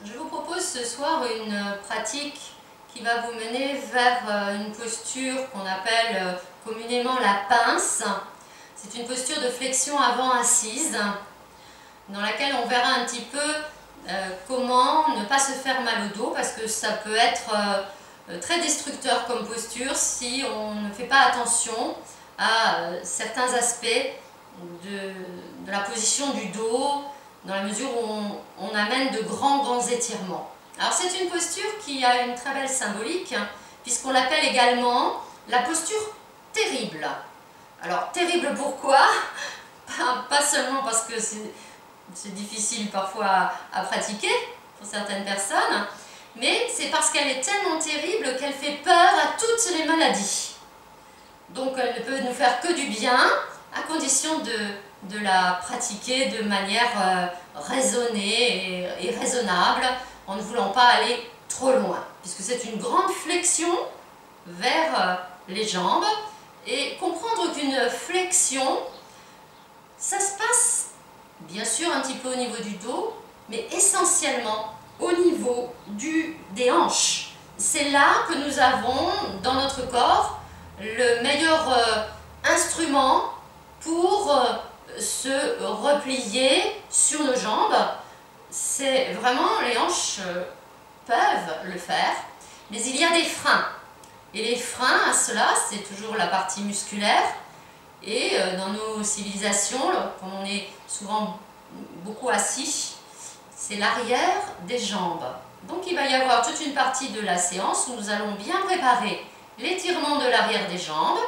Je vous propose ce soir une pratique qui va vous mener vers une posture qu'on appelle communément la pince. C'est une posture de flexion avant assise dans laquelle on verra un petit peu comment ne pas se faire mal au dos, parce que ça peut être très destructeur comme posture si on ne fait pas attention à certains aspects de la position du dos, dans la mesure où on amène de grands étirements. Alors c'est une posture qui a une très belle symbolique, puisqu'on l'appelle également la posture terrible. Alors terrible pourquoi? Pas seulement parce que c'est difficile parfois à pratiquer pour certaines personnes, mais c'est parce qu'elle est tellement terrible qu'elle fait peur à toutes les maladies. Donc elle ne peut nous faire que du bien, à condition de la pratiquer de manière raisonnée et raisonnable, en ne voulant pas aller trop loin, puisque c'est une grande flexion vers les jambes. Et comprendre qu'une flexion, ça se passe bien sûr un petit peu au niveau du dos, mais essentiellement au niveau des hanches. C'est là que nous avons dans notre corps le meilleur instrument pour se replier sur nos jambes. C'est vraiment, les hanches peuvent le faire, mais il y a des freins. Et les freins à cela, c'est toujours la partie musculaire. Et dans nos civilisations, comme on est souvent beaucoup assis, c'est l'arrière des jambes. Donc il va y avoir toute une partie de la séance où nous allons bien préparer l'étirement de l'arrière des jambes.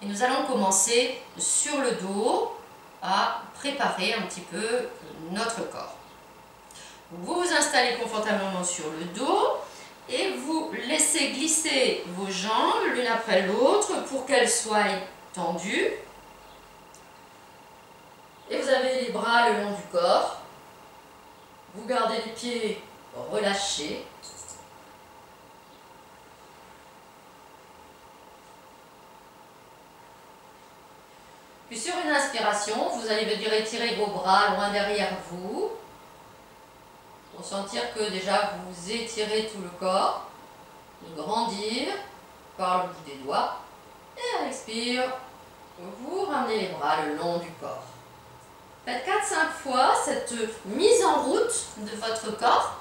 Et nous allons commencer sur le dos à préparer un petit peu notre corps. Vous vous installez confortablement sur le dos et vous laissez glisser vos jambes l'une après l'autre pour qu'elles soient tendues. Et vous avez les bras le long du corps. Vous gardez les pieds relâchés. Puis sur une inspiration, vous allez venir étirer vos bras loin derrière vous, pour sentir que déjà vous étirez tout le corps, de grandir par le bout des doigts. Et à l'expire, vous ramenez les bras le long du corps. Faites 4-5 fois cette mise en route de votre corps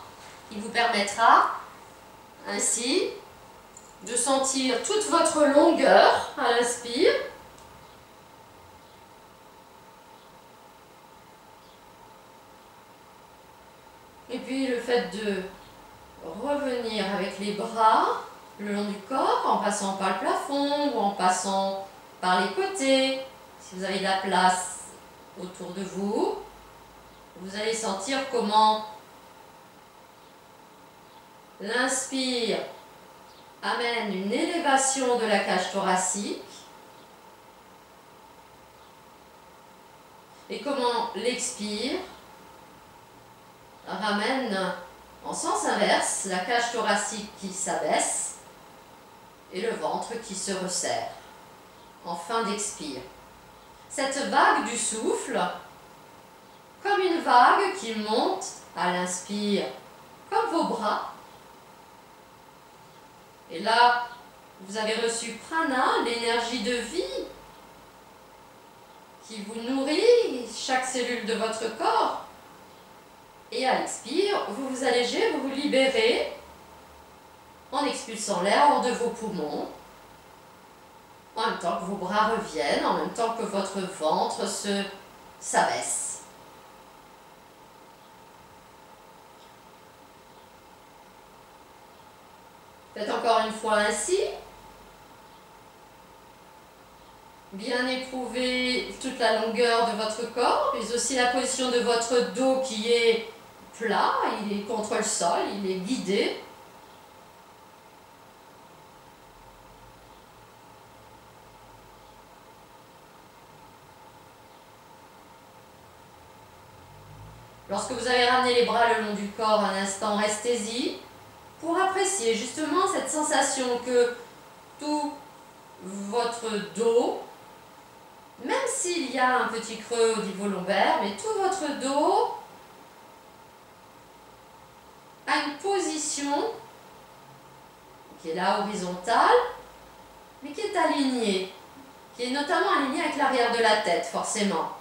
qui vous permettra ainsi de sentir toute votre longueur à l'inspire. Et puis le fait de revenir avec les bras le long du corps, en passant par le plafond ou en passant par les côtés. Si vous avez de la place autour de vous, vous allez sentir comment l'inspire amène une élévation de la cage thoracique et comment l'expire ramène en sens inverse la cage thoracique qui s'abaisse et le ventre qui se resserre en fin d'expire. Cette vague du souffle, comme une vague qui monte à l'inspire, comme vos bras. Et là, vous avez reçu prana, l'énergie de vie qui vous nourrit chaque cellule de votre corps. Et à l'expire, vous vous allégez, vous vous libérez en expulsant l'air hors de vos poumons, en même temps que vos bras reviennent, en même temps que votre ventre s'abaisse. Faites encore une fois ainsi. Bien éprouver toute la longueur de votre corps, mais aussi la position de votre dos qui est plat, il est contre le sol, il est guidé. Lorsque vous avez ramené les bras le long du corps, un instant, restez-y pour apprécier justement cette sensation que tout votre dos, même s'il y a un petit creux au niveau lombaire, mais tout votre dos à une position qui est là horizontale, mais qui est alignée, qui est notamment alignée avec l'arrière de la tête, forcément.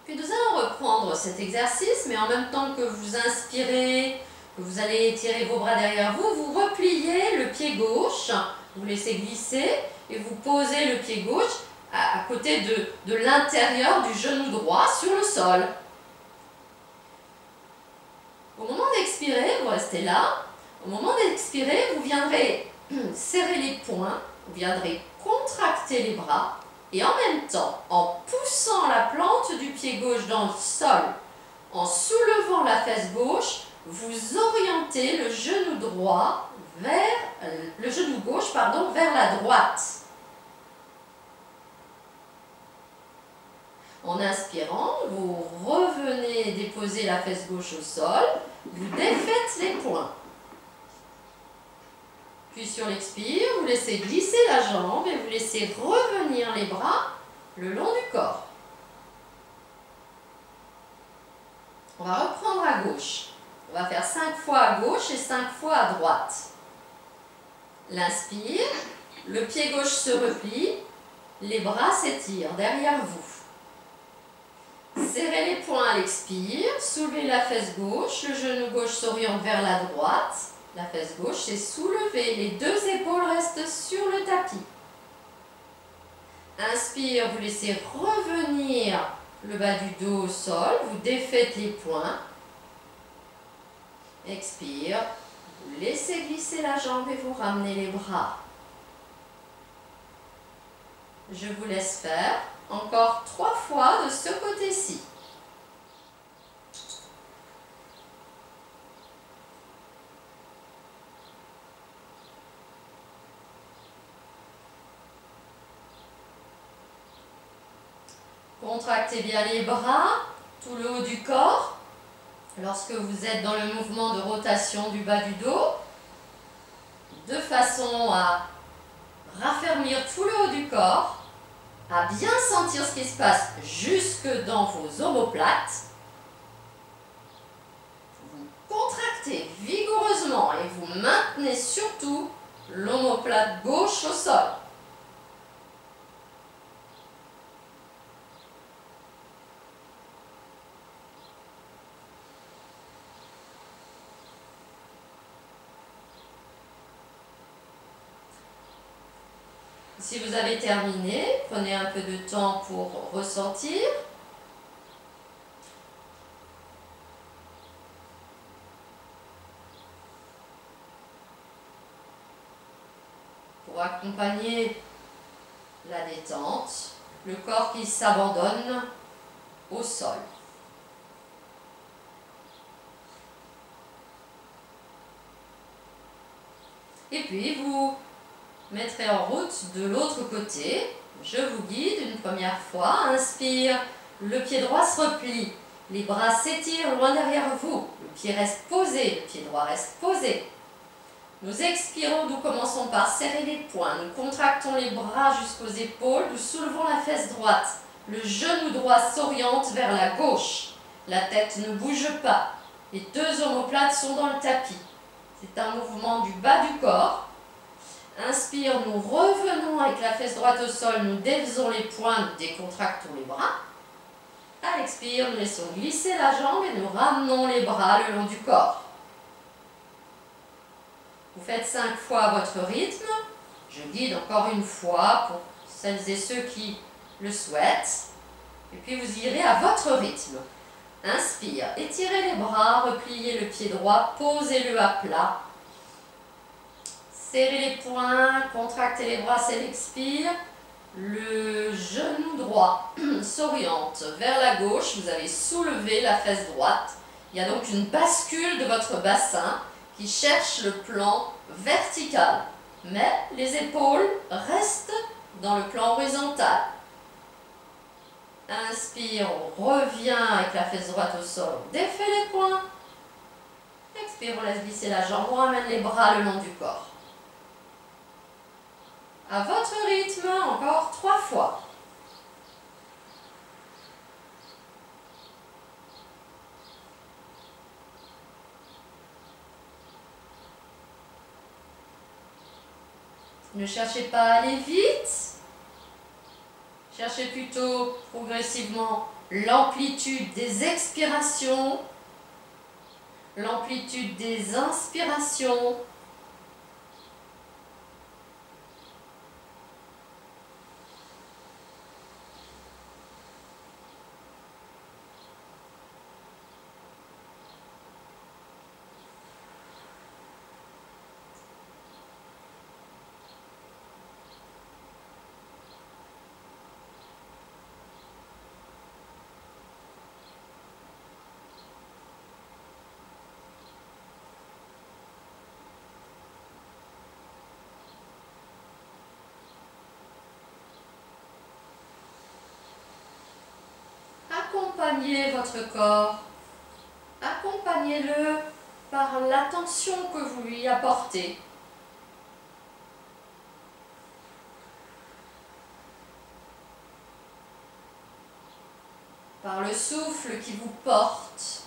Puis nous allons reprendre cet exercice, mais en même temps que vous inspirez, que vous allez étirer vos bras derrière vous, vous repliez le pied gauche, vous laissez glisser et vous posez le pied gauche à côté de l'intérieur du genou droit sur le sol. Au moment d'expirer, vous restez là. Au moment d'expirer, vous viendrez serrer les poings, vous viendrez contracter les bras et en même temps, en poussant la plante du pied gauche dans le sol, en soulevant la fesse gauche, vous orientez le genou droit vers le genou gauche, vers la droite. En inspirant, vous revenez déposer la fesse gauche au sol, vous défaites les poings. Puis sur l'expire, vous laissez glisser la jambe et vous laissez revenir les bras le long du corps. On va reprendre à gauche. On va faire 5 fois à gauche et 5 fois à droite. L'inspire, le pied gauche se replie, les bras s'étirent derrière vous. Serrez les poings à l'expire, soulevez la fesse gauche, le genou gauche s'oriente vers la droite, la fesse gauche s'est soulevée, les deux épaules restent sur le tapis. Inspire, vous laissez revenir le bas du dos au sol, vous défaites les poings. Expire, vous laissez glisser la jambe et vous ramenez les bras. Je vous laisse faire encore 3 fois de ce côté-ci. Contractez bien les bras, tout le haut du corps. Lorsque vous êtes dans le mouvement de rotation du bas du dos, de façon à raffermir tout le haut du corps, à bien sentir ce qui se passe jusque dans vos omoplates. Vous contractez vigoureusement et vous maintenez surtout l'omoplate gauche au sol. Si vous avez terminé, prenez un peu de temps pour ressentir. Pour accompagner la détente, le corps qui s'abandonne au sol. Et puis vous mettrez en route de l'autre côté. Je vous guide une première fois. Inspire, le pied droit se replie. Les bras s'étirent loin derrière vous. Le pied reste posé, le pied droit reste posé. Nous expirons, nous commençons par serrer les poings. Nous contractons les bras jusqu'aux épaules. Nous soulevons la fesse droite. Le genou droit s'oriente vers la gauche. La tête ne bouge pas. Les deux omoplates sont dans le tapis. C'est un mouvement du bas du corps. Inspire, nous revenons avec la fesse droite au sol, nous défaisons les poings, nous décontractons les bras. À l'expire, nous laissons glisser la jambe et nous ramenons les bras le long du corps. Vous faites 5 fois à votre rythme. Je guide encore une fois pour celles et ceux qui le souhaitent. Et puis vous irez à votre rythme. Inspire, étirez les bras, repliez le pied droit, posez-le à plat. Serrez les poings, contractez les bras, c'est l'expire. Le genou droit s'oriente vers la gauche. Vous avez soulevé la fesse droite. Il y a donc une bascule de votre bassin qui cherche le plan vertical. Mais les épaules restent dans le plan horizontal. Inspire, on revient avec la fesse droite au sol. On défait les poings. Expire, on laisse glisser la jambe. On ramène les bras le long du corps. À votre rythme, encore 3 fois. Ne cherchez pas à aller vite. Cherchez plutôt progressivement l'amplitude des expirations, l'amplitude des inspirations. Accompagnez votre corps, accompagnez-le par l'attention que vous lui apportez. Par le souffle qui vous porte.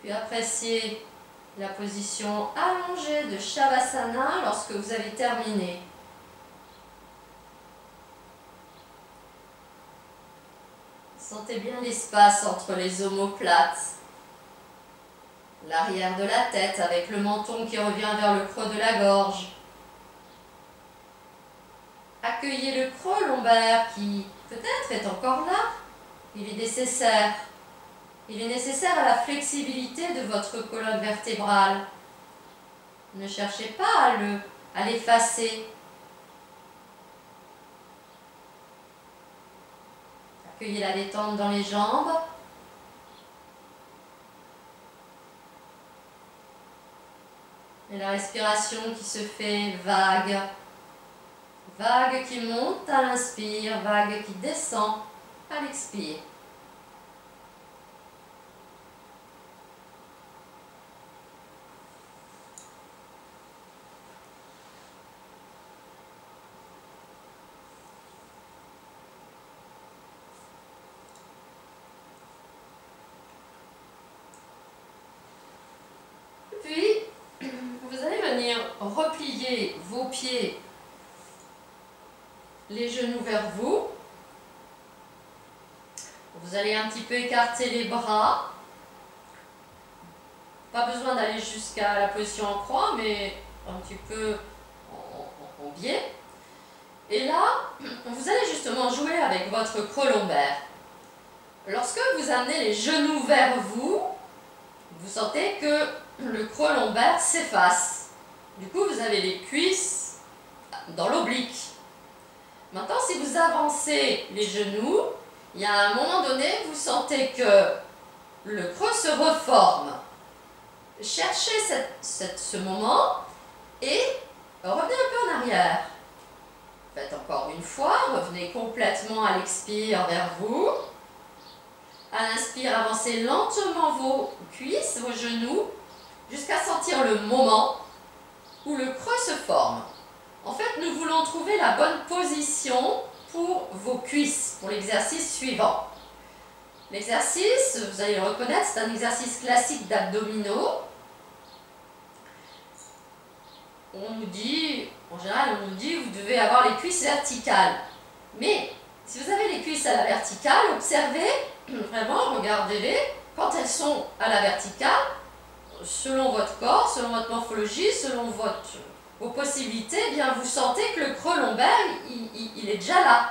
Puis appréciez la position allongée de Shavasana lorsque vous avez terminé. Sentez bien l'espace entre les omoplates, l'arrière de la tête avec le menton qui revient vers le creux de la gorge. Accueillez le creux lombaire qui peut-être est encore là. Il est nécessaire. Il est nécessaire à la flexibilité de votre colonne vertébrale. Ne cherchez pas à l'effacer. Accueillez la détente dans les jambes. Et la respiration qui se fait vague. Vague qui monte à l'inspire, vague qui descend à l'expire. Puis, vous allez venir replier vos pieds, les genoux vers vous. Vous allez un petit peu écarter les bras. Pas besoin d'aller jusqu'à la position en croix, mais un petit peu en biais. Et là, vous allez justement jouer avec votre creux lombaire. Lorsque vous amenez les genoux vers vous, vous sentez que le creux lombaire s'efface. Du coup, vous avez les cuisses dans l'oblique. Maintenant, si vous avancez les genoux, il y a un moment donné, vous sentez que le creux se reforme. Cherchez ce moment et revenez un peu en arrière. Faites encore une fois, revenez complètement à l'expire vers vous. À l'inspire, avancez lentement vos cuisses, vos genoux, jusqu'à sentir le moment où le creux se forme. En fait, nous voulons trouver la bonne position pour vos cuisses, pour l'exercice suivant. L'exercice, vous allez le reconnaître, c'est un exercice classique d'abdominaux. On nous dit, en général, on nous dit, vous devez avoir les cuisses verticales. Mais, si vous avez les cuisses à la verticale, observez, vraiment, regardez-les, quand elles sont à la verticale, selon votre corps, selon votre morphologie, selon vos possibilités, eh bien vous sentez que le creux lombaire, il est déjà là.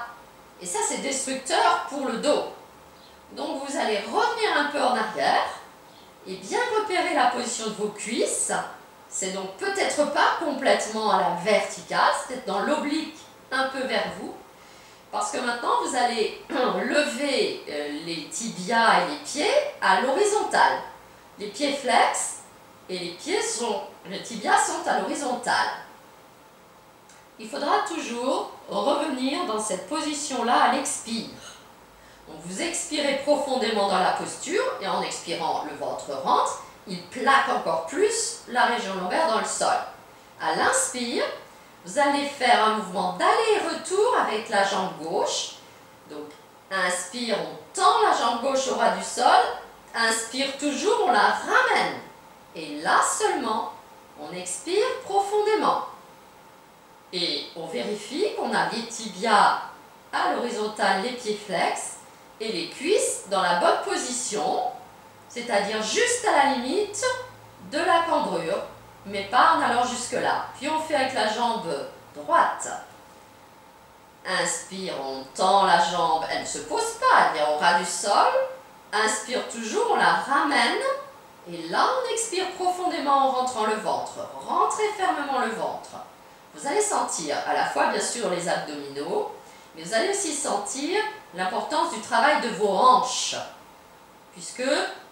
Et ça, c'est destructeur pour le dos. Donc, vous allez revenir un peu en arrière et bien repérer la position de vos cuisses. C'est donc peut-être pas complètement à la verticale, c'est peut-être dans l'oblique un peu vers vous. Parce que maintenant, vous allez lever les tibias et les pieds à l'horizontale. Les pieds flex et les tibias sont à l'horizontale. Il faudra toujours revenir dans cette position-là à l'expire. Donc vous expirez profondément dans la posture et en expirant, le ventre rentre. Il plaque encore plus la région lombaire dans le sol. À l'inspire, vous allez faire un mouvement d'aller-retour avec la jambe gauche. Donc, inspire, on tend la jambe gauche au ras du sol. Inspire toujours, on la ramène. Et là seulement, on expire profondément. Et on vérifie qu'on a les tibias à l'horizontale, les pieds flex et les cuisses dans la bonne position, c'est-à-dire juste à la limite de la cambrure, mais pas en allant jusque-là. Puis on fait avec la jambe droite. Inspire, on tend la jambe, elle ne se pose pas, elle est au ras du sol. Inspire toujours, on la ramène. Et là, on expire profondément en rentrant le ventre. Rentrez fermement le ventre. Vous allez sentir à la fois, bien sûr, les abdominaux, mais vous allez aussi sentir l'importance du travail de vos hanches. Puisque,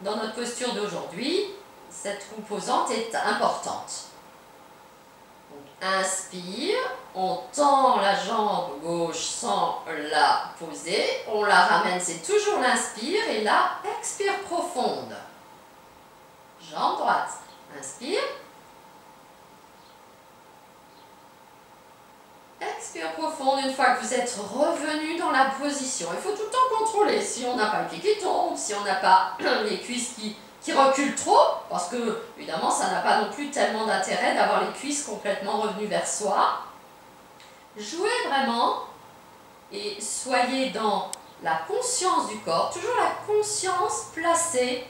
dans notre posture d'aujourd'hui, cette composante est importante. Donc, inspire, on tend la jambe gauche sans la poser. On la ramène, c'est toujours l'inspire. Et là, expire profonde. Jambe droite. Inspire. Expire profonde une fois que vous êtes revenu dans la position. Il faut tout le temps contrôler si on n'a pas le pied qui tombe, si on n'a pas les cuisses qui reculent trop, parce que, évidemment, ça n'a pas non plus tellement d'intérêt d'avoir les cuisses complètement revenues vers soi. Jouez vraiment et soyez dans la conscience du corps, toujours la conscience placée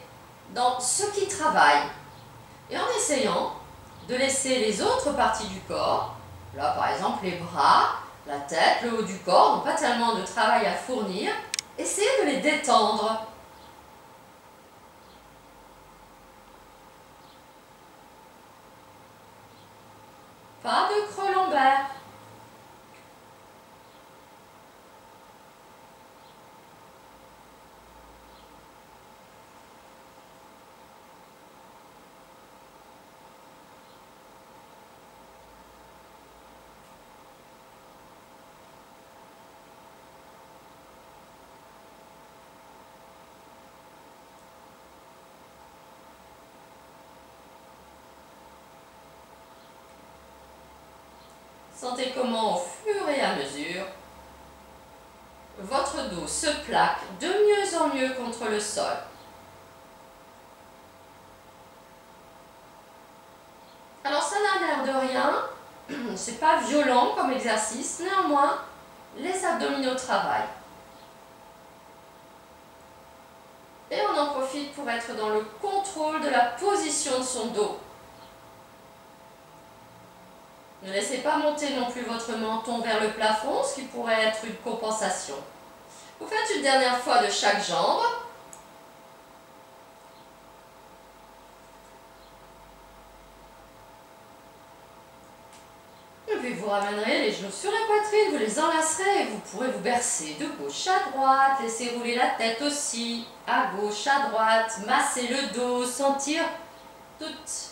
dans ce qui travaille. Et en essayant de laisser les autres parties du corps, là par exemple les bras, la tête, le haut du corps, n'ont pas tellement de travail à fournir, essayez de les détendre. Pas de creux lombaires. Sentez comment, au fur et à mesure, votre dos se plaque de mieux en mieux contre le sol. Alors ça n'a l'air de rien, c'est pas violent comme exercice, néanmoins, les abdominaux travaillent. Et on en profite pour être dans le contrôle de la position de son dos. Ne laissez pas monter non plus votre menton vers le plafond, ce qui pourrait être une compensation. Vous faites une dernière fois de chaque jambe. Et puis vous ramènerez les genoux sur la poitrine, vous les enlacerez et vous pourrez vous bercer de gauche à droite. Laissez rouler la tête aussi, à gauche, à droite. Masser le dos, sentir toute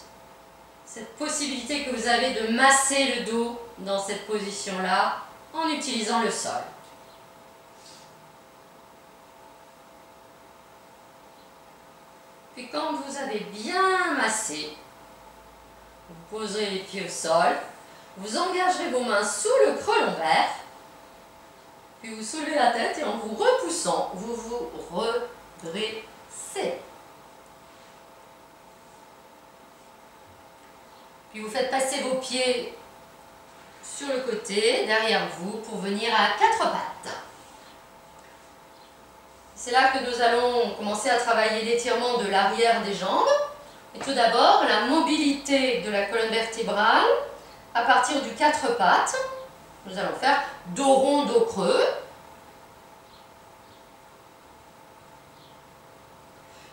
cette possibilité que vous avez de masser le dos dans cette position-là en utilisant le sol. Puis quand vous avez bien massé, vous poserez les pieds au sol, vous engagerez vos mains sous le creux lombaire, puis vous soulevez la tête et en vous repoussant, vous vous redressez. Puis vous faites passer vos pieds sur le côté, derrière vous, pour venir à quatre pattes. C'est là que nous allons commencer à travailler l'étirement de l'arrière des jambes. Et tout d'abord, la mobilité de la colonne vertébrale à partir du quatre pattes. Nous allons faire dos rond, dos creux.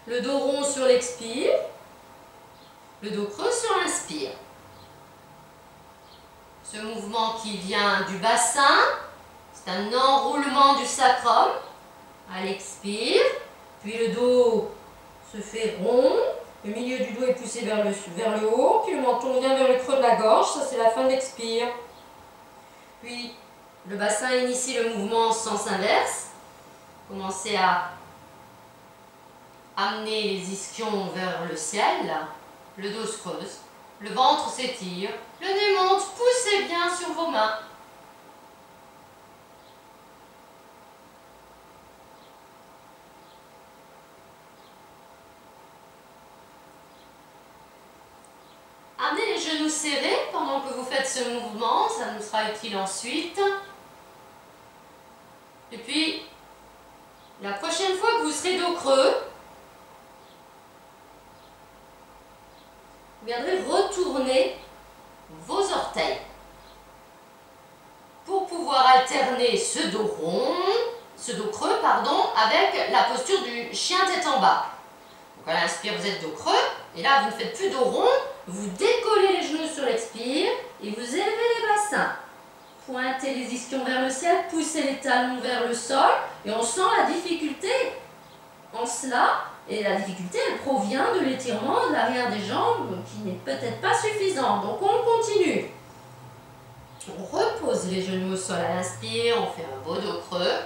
Le dos rond sur l'expire, le dos creux sur l'inspire. Ce mouvement qui vient du bassin, c'est un enroulement du sacrum à l'expire, puis le dos se fait rond, le milieu du dos est poussé vers le haut, puis le menton vient vers le creux de la gorge, ça c'est la fin de l'expire. Puis le bassin initie le mouvement en sens inverse, commencez à amener les ischions vers le ciel, le dos se creuse, Le ventre s'étire, le nez monte, poussez bien sur vos mains. Amenez les genoux serrés pendant que vous faites ce mouvement, ça nous sera utile ensuite. Et puis, la prochaine fois que vous serez dos creux, vous viendrez retourner vos orteils pour pouvoir alterner ce dos rond, ce dos creux, pardon, avec la posture du chien tête en bas. Donc à l'inspire, vous êtes dos creux, et là, vous ne faites plus dos rond, vous décollez les genoux sur l'expire et vous élevez les bassins. Pointez les ischions vers le ciel, poussez les talons vers le sol, et on sent la difficulté en cela. Et la difficulté, elle provient de l'étirement de l'arrière des jambes qui n'est peut-être pas suffisant. Donc on continue. On repose les genoux au sol à l'inspire, on fait un beau dos creux.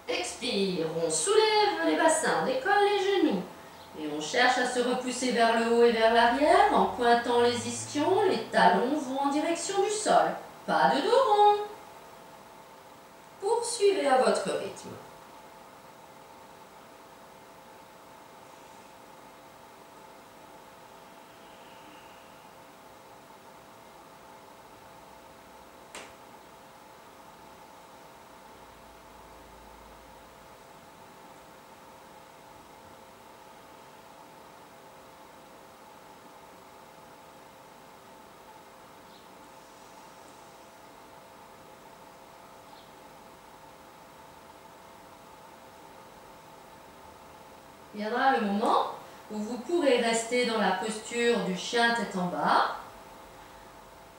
Expire, on soulève les bassins, on décolle les genoux. Et on cherche à se repousser vers le haut et vers l'arrière en pointant les ischions, les talons vont en direction du sol. Pas de dos rond. Poursuivez à votre rythme. Viendra le moment où vous pourrez rester dans la posture du chien tête en bas.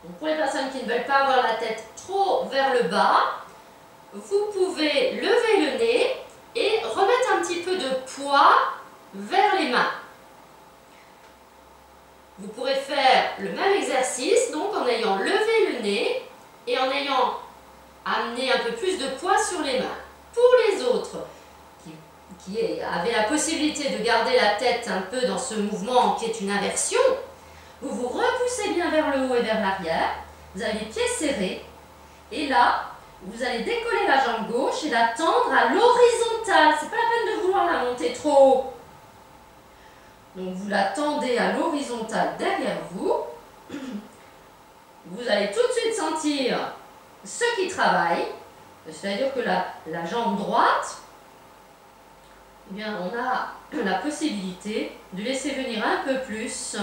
Donc pour les personnes qui ne veulent pas avoir la tête trop vers le bas, vous pouvez lever le nez et remettre un petit peu de poids vers les mains. Vous pourrez faire le même exercice, donc en ayant levé le nez et en ayant amené un peu plus de poids sur les mains. Pour les autres, qui avait la possibilité de garder la tête un peu dans ce mouvement qui est une inversion, vous vous repoussez bien vers le haut et vers l'arrière, vous avez les pieds serrés, et là, vous allez décoller la jambe gauche et la tendre à l'horizontale. C'est pas la peine de vouloir la monter trop haut. Donc vous la tendez à l'horizontale derrière vous. Vous allez tout de suite sentir ce qui travaille, c'est-à-dire que la jambe droite, eh bien, on a la possibilité de laisser venir un peu plus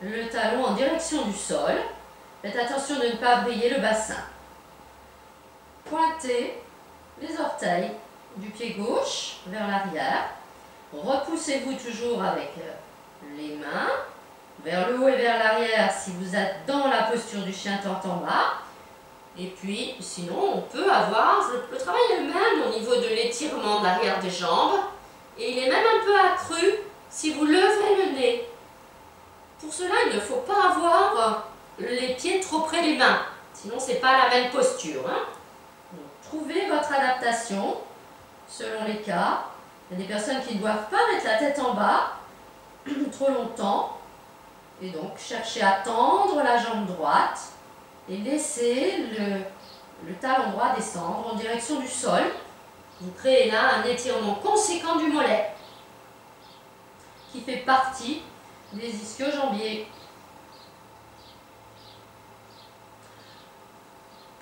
le talon en direction du sol. Faites attention de ne pas vriller le bassin. Pointez les orteils du pied gauche vers l'arrière. Repoussez-vous toujours avec les mains vers le haut et vers l'arrière si vous êtes dans la posture du chien tête en bas. Et puis, sinon, on peut avoir, le travail est le même au niveau de l'étirement de l'arrière des jambes. Et il est même un peu accru si vous levez le nez. Pour cela, il ne faut pas avoir les pieds trop près des mains. Sinon, ce n'est pas la même posture. Donc, trouvez votre adaptation selon les cas. Il y a des personnes qui ne doivent pas mettre la tête en bas trop longtemps. Et donc, cherchez à tendre la jambe droite et laissez le talon droit descendre en direction du sol. Vous créez là un étirement conséquent du mollet qui fait partie des ischio-jambiers.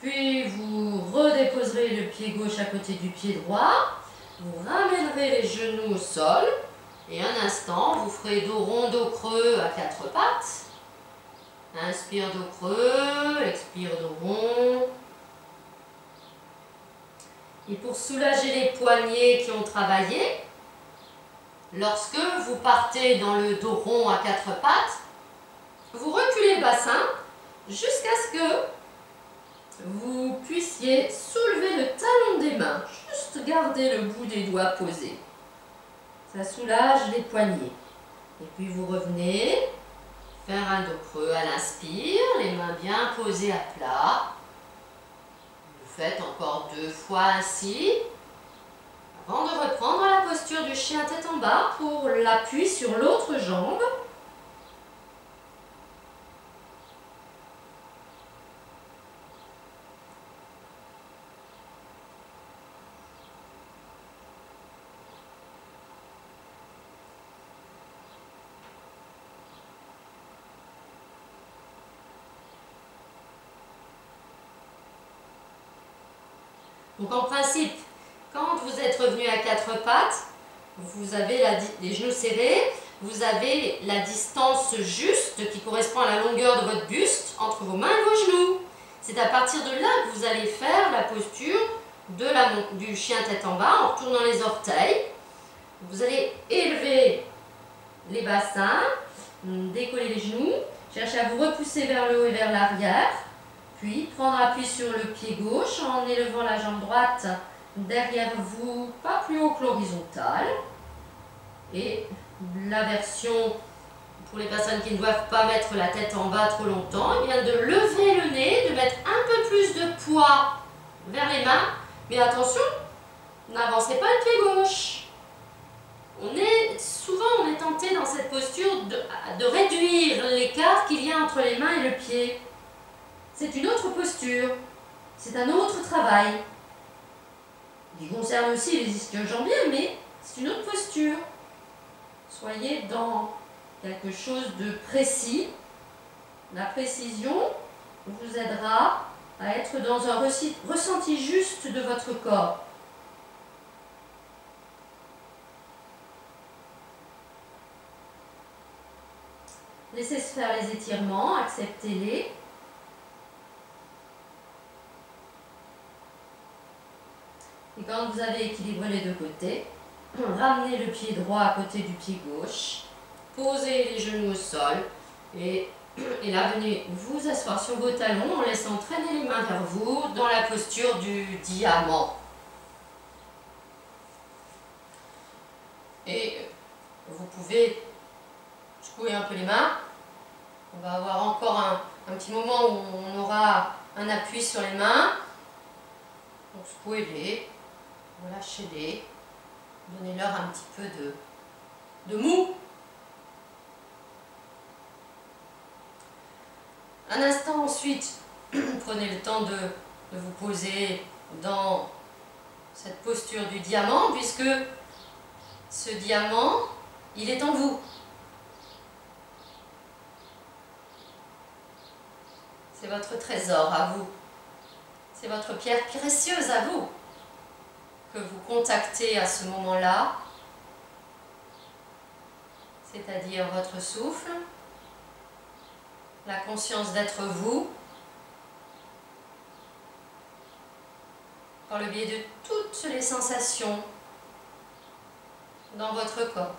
Puis vous redéposerez le pied gauche à côté du pied droit. Vous ramènerez les genoux au sol. Et un instant, vous ferez dos rond, dos creux à quatre pattes. Inspire, dos creux, expire, dos rond. Et pour soulager les poignets qui ont travaillé, lorsque vous partez dans le dos rond à quatre pattes, vous reculez le bassin jusqu'à ce que vous puissiez soulever le talon des mains. Juste garder le bout des doigts posé. Ça soulage les poignets. Et puis vous revenez, faire un dos creux à l'inspire, les mains bien posées à plat. Vous faites encore 2 fois ainsi, avant de reprendre la posture du chien tête en bas pour l'appui sur l'autre jambe. Donc en principe, quand vous êtes revenu à quatre pattes, vous avez les genoux serrés, vous avez la distance juste qui correspond à la longueur de votre buste entre vos mains et vos genoux. C'est à partir de là que vous allez faire la posture du chien tête en bas en retournant les orteils. Vous allez élever les bassins, décoller les genoux, chercher à vous repousser vers le haut et vers l'arrière, puis prendre appui sur le pied gauche en élevant la jambe droite derrière vous, pas plus haut que l'horizontale. Et la version pour les personnes qui ne doivent pas mettre la tête en bas trop longtemps, eh bien de lever le nez, de mettre un peu plus de poids vers les mains, mais attention, n'avancez pas le pied gauche. Souvent on est tenté dans cette posture de réduire l'écart qu'il y a entre les mains et le pied. C'est une autre posture, c'est un autre travail. Il concerne aussi les ischio-jambiers, mais c'est une autre posture. Soyez dans quelque chose de précis. La précision vous aidera à être dans un ressenti juste de votre corps. Laissez se faire les étirements, acceptez-les. Et quand vous avez équilibré les deux côtés, ramenez le pied droit à côté du pied gauche, posez les genoux au sol et là venez vous asseoir sur vos talons en laissant traîner les mains vers vous dans la posture du diamant. Et vous pouvez secouer un peu les mains. On va avoir encore un petit moment où on aura un appui sur les mains. Donc secouez-les, relâchez-les, donnez-leur un petit peu de mou. Un instant ensuite, prenez le temps de vous poser dans cette posture du diamant, puisque ce diamant, il est en vous. C'est votre trésor à vous. C'est votre pierre précieuse à vous que vous contactez à ce moment-là, c'est-à-dire votre souffle, la conscience d'être vous, par le biais de toutes les sensations dans votre corps.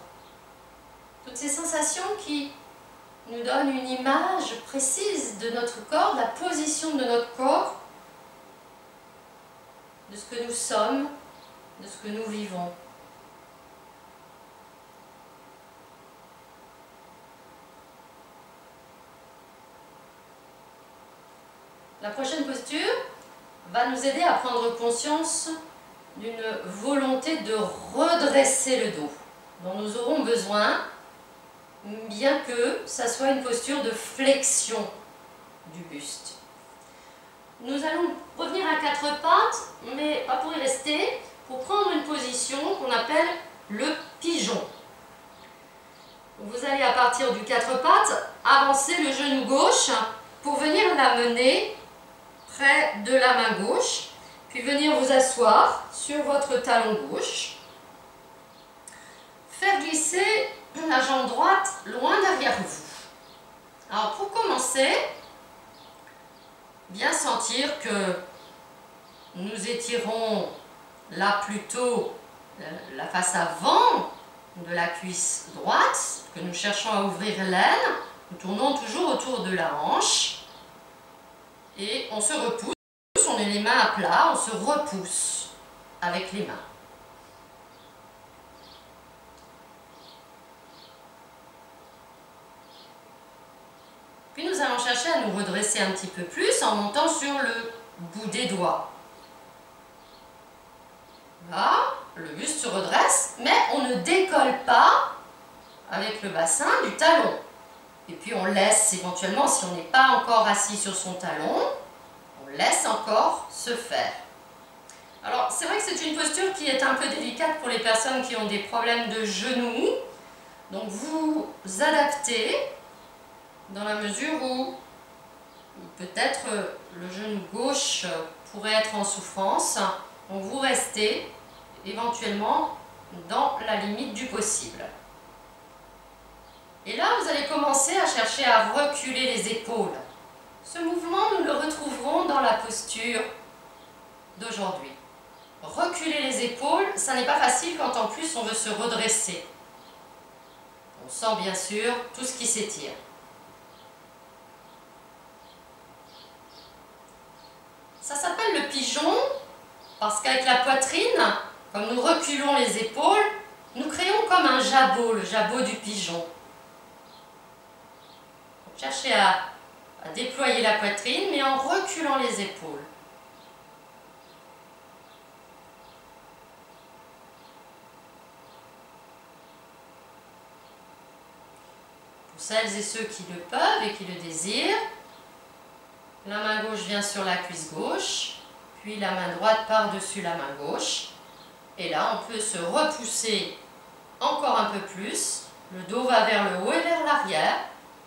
Toutes ces sensations qui nous donnent une image précise de notre corps, de la position de notre corps, de ce que nous sommes, de ce que nous vivons. La prochaine posture va nous aider à prendre conscience d'une volonté de redresser le dos, dont nous aurons besoin, bien que ça soit une posture de flexion du buste. Nous allons revenir à quatre pattes, mais pas pour y rester, pour prendre une position qu'on appelle le pigeon. Vous allez à partir du quatre pattes avancer le genou gauche pour venir l'amener près de la main gauche, puis venir vous asseoir sur votre talon gauche. Faire glisser la jambe droite loin derrière vous. Alors pour commencer, bien sentir que nous étirons là plutôt la face avant de la cuisse droite, que nous cherchons à ouvrir l'aine. Nous tournons toujours autour de la hanche et on se repousse, on met les mains à plat, on se repousse avec les mains. Puis nous allons chercher à nous redresser un petit peu plus en montant sur le bout des doigts. Là, le buste se redresse, mais on ne décolle pas avec le bassin du talon. Et puis on laisse éventuellement, si on n'est pas encore assis sur son talon, on laisse encore se faire. Alors c'est vrai que c'est une posture qui est un peu délicate pour les personnes qui ont des problèmes de genoux. Donc vous adaptez dans la mesure où peut-être le genou gauche pourrait être en souffrance. Donc vous restez éventuellement dans la limite du possible. Et là, vous allez commencer à chercher à reculer les épaules. Ce mouvement, nous le retrouverons dans la posture d'aujourd'hui. Reculer les épaules, ça n'est pas facile quand en plus on veut se redresser. On sent bien sûr tout ce qui s'étire. Ça s'appelle le pigeon parce qu'avec la poitrine, comme nous reculons les épaules, nous créons comme un jabot, le jabot du pigeon. Donc, cherchez à déployer la poitrine, mais en reculant les épaules. Pour celles et ceux qui le peuvent et qui le désirent, la main gauche vient sur la cuisse gauche, puis la main droite par-dessus la main gauche. Et là, on peut se repousser encore un peu plus. Le dos va vers le haut et vers l'arrière.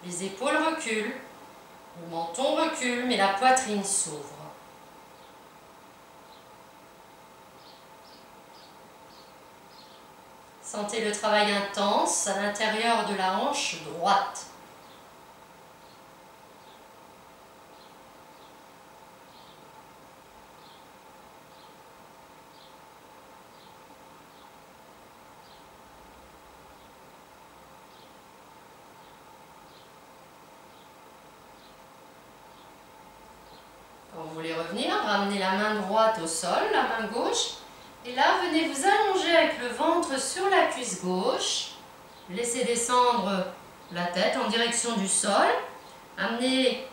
Les épaules reculent. Le menton recule, mais la poitrine s'ouvre. Sentez le travail intense à l'intérieur de la hanche droite. Quand vous voulez revenir, ramenez la main droite au sol, la main gauche. Et là, venez vous allonger avec le ventre sur la cuisse gauche. Laissez descendre la tête en direction du sol. Amenez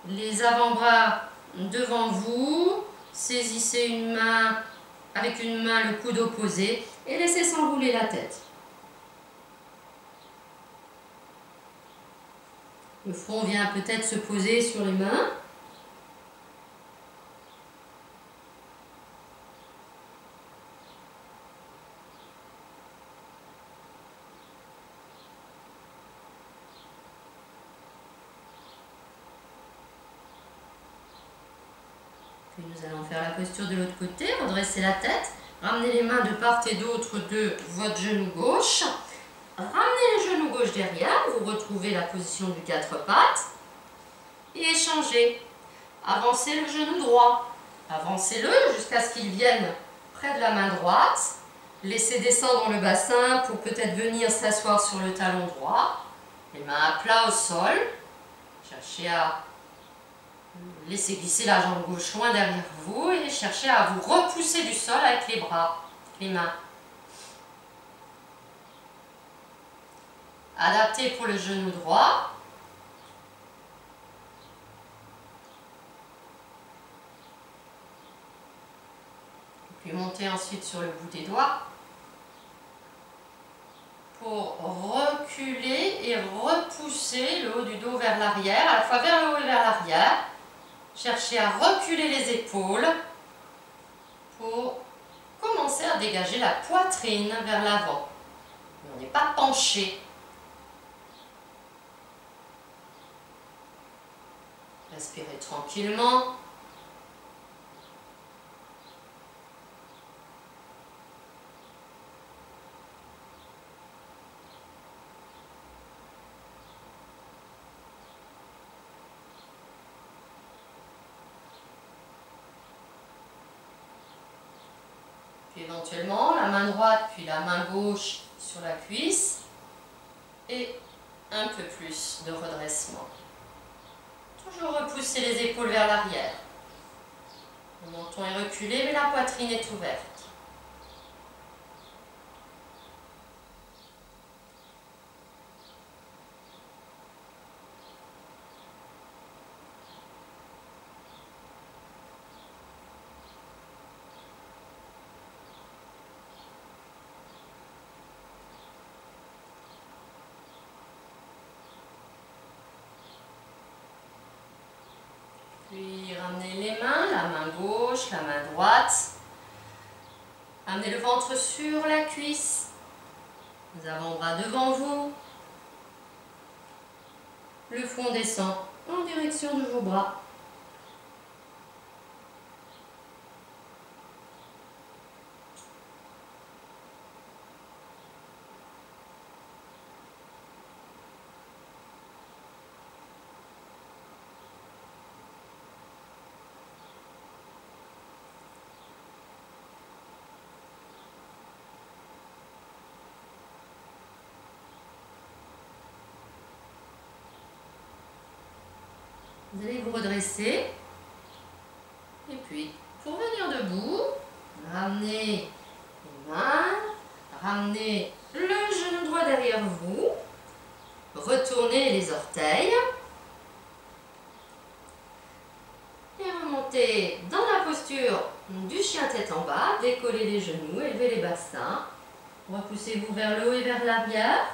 les avant-bras devant vous. Saisissez une main avec une main le coude opposé et laissez s'enrouler la tête. Le front vient peut-être se poser sur les mains. Puis nous allons faire la posture de l'autre côté, redresser la tête, ramenez les mains de part et d'autre de votre genou gauche, ramenez le genou gauche derrière, vous retrouvez la position du quatre pattes et échangez. Avancez le genou droit, avancez-le jusqu'à ce qu'il vienne près de la main droite, laissez descendre le bassin pour peut-être venir s'asseoir sur le talon droit, les mains à plat au sol, cherchez à laissez glisser la jambe gauche loin derrière vous et cherchez à vous repousser du sol avec les bras, les mains. Adapté pour le genou droit. Puis montez ensuite sur le bout des doigts pour reculer et repousser le haut du dos vers l'arrière, à la fois vers le haut et vers l'arrière. Cherchez à reculer les épaules pour commencer à dégager la poitrine vers l'avant. On n'est pas penché. Respirez tranquillement. Puis éventuellement, la main droite puis la main gauche sur la cuisse et un peu plus de redressement. Toujours repousser les épaules vers l'arrière. Le menton est reculé mais la poitrine est ouverte. Puis ramenez les mains, la main gauche, la main droite. Amenez le ventre sur la cuisse. Les avant-bras devant vous. Le front descend en direction de vos bras. Vous allez vous redresser. Et puis, pour venir debout, ramenez les mains, ramenez le genou droit derrière vous, retournez les orteils et remontez dans la posture du chien tête en bas, décollez les genoux, élevez les bassins, repoussez-vous vers le haut et vers l'arrière.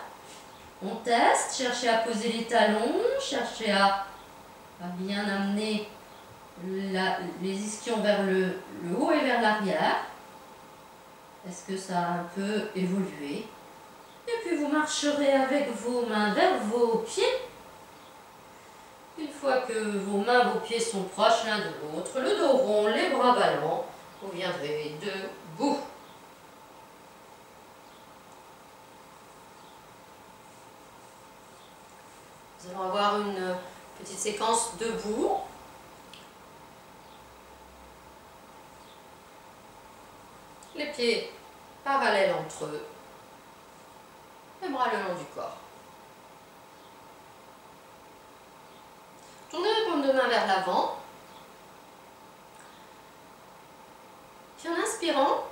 On teste, cherchez à poser les talons, cherchez à bien amener les ischions vers le haut et vers l'arrière. Est-ce que ça a un peu évolué? Et puis vous marcherez avec vos mains vers vos pieds. Une fois que vos mains, vos pieds sont proches l'un de l'autre, le dos rond, les bras ballants, vous viendrez debout. Nous allons avoir une petite séquence debout. Les pieds parallèles entre eux, les bras le long du corps. Tournez les paumes de main vers l'avant. Puis en inspirant,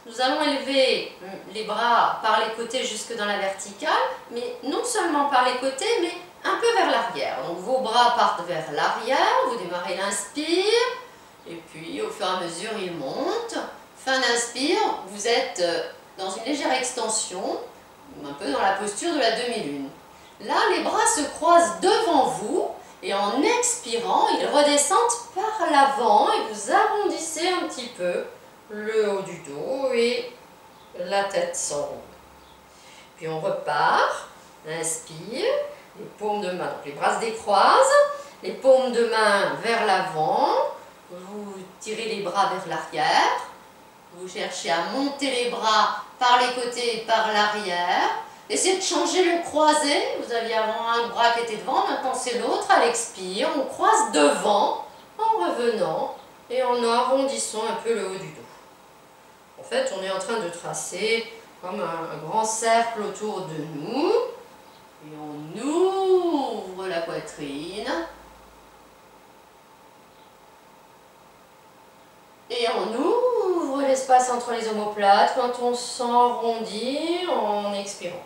nous allons élever les bras par les côtés jusque dans la verticale, mais non seulement par les côtés, mais un peu vers l'arrière. Donc vos bras partent vers l'arrière, vous démarrez l'inspire, et puis au fur et à mesure ils montent. Fin d'inspire, vous êtes dans une légère extension, un peu dans la posture de la demi-lune. Là, les bras se croisent devant vous et en expirant, ils redescendent par l'avant et vous arrondissez un petit peu le haut du dos et la tête s'enroule. Puis on repart, inspire, les paumes de main, donc les bras se décroisent, les paumes de main vers l'avant, vous tirez les bras vers l'arrière. Vous cherchez à monter les bras par les côtés et par l'arrière. Essayez de changer le croisé. Vous aviez avant un bras qui était devant, maintenant c'est l'autre. À l'expire, on croise devant en revenant et en arrondissant un peu le haut du dos. En fait, on est en train de tracer comme un grand cercle autour de nous. Et on ouvre la poitrine. Et on ouvre l'espace entre les omoplates quand on s'arrondit en expirant.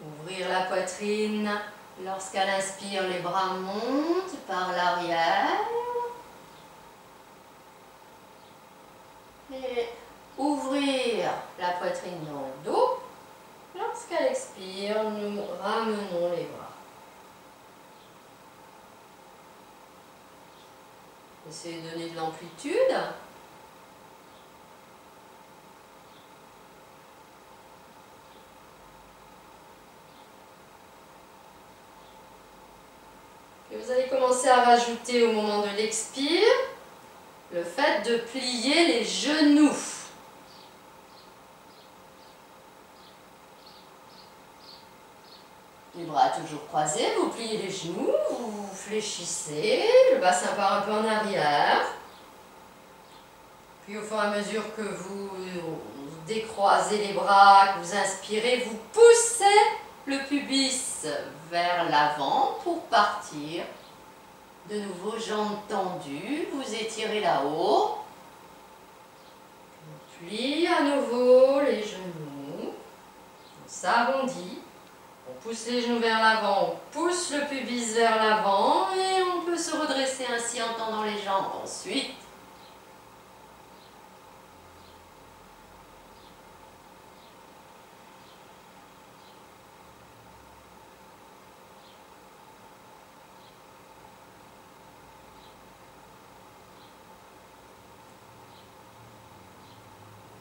Ouvrir la poitrine lorsqu'à l'inspire, les bras montent par l'arrière. Et ouvrir la poitrine dans le dos. Lorsqu'à l'expire, nous ramenons les bras. Essayez de donner de l'amplitude. Et vous allez commencer à rajouter au moment de l'expire le fait de plier les genoux. Les bras toujours croisés, vous pliez les genoux, vous fléchissez, le bassin part un peu en arrière. Puis au fur et à mesure que vous décroisez les bras, que vous inspirez, vous poussez le pubis vers l'avant pour partir. De nouveau, jambes tendues, vous étirez là-haut. On plie à nouveau les genoux, on s'arrondit. On pousse les genoux vers l'avant, on pousse le pubis vers l'avant et on peut se redresser ainsi en tendant les jambes. Ensuite,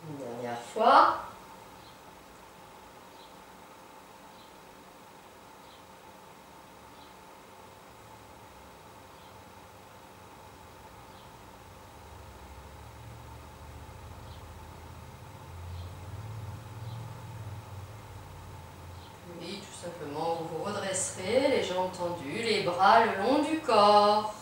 une dernière fois. Puis tout simplement, vous vous redresserez, les jambes tendues, les bras le long du corps.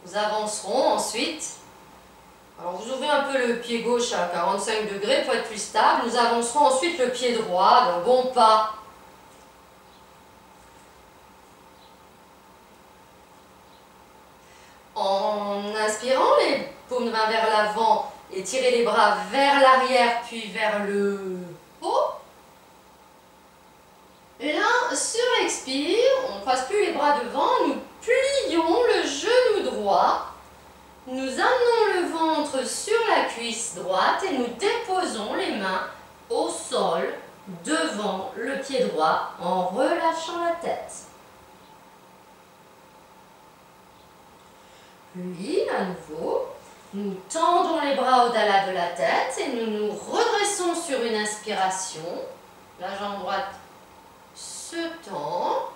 Nous avancerons ensuite Alors vous ouvrez un peu le pied gauche à 45 degrés pour être plus stable. Nous avancerons ensuite le pied droit d'un bon pas. En inspirant, les paumes de main vers l'avant, étirez les bras vers l'arrière puis vers le haut. Et là, sur l'expire, on ne passe plus les bras devant, nous plions le genou droit. Nous amenons le ventre sur la cuisse droite et nous déposons les mains au sol devant le pied droit en relâchant la tête. Puis, à nouveau, nous tendons les bras au-delà de la tête et nous nous redressons sur une inspiration. La jambe droite se tend.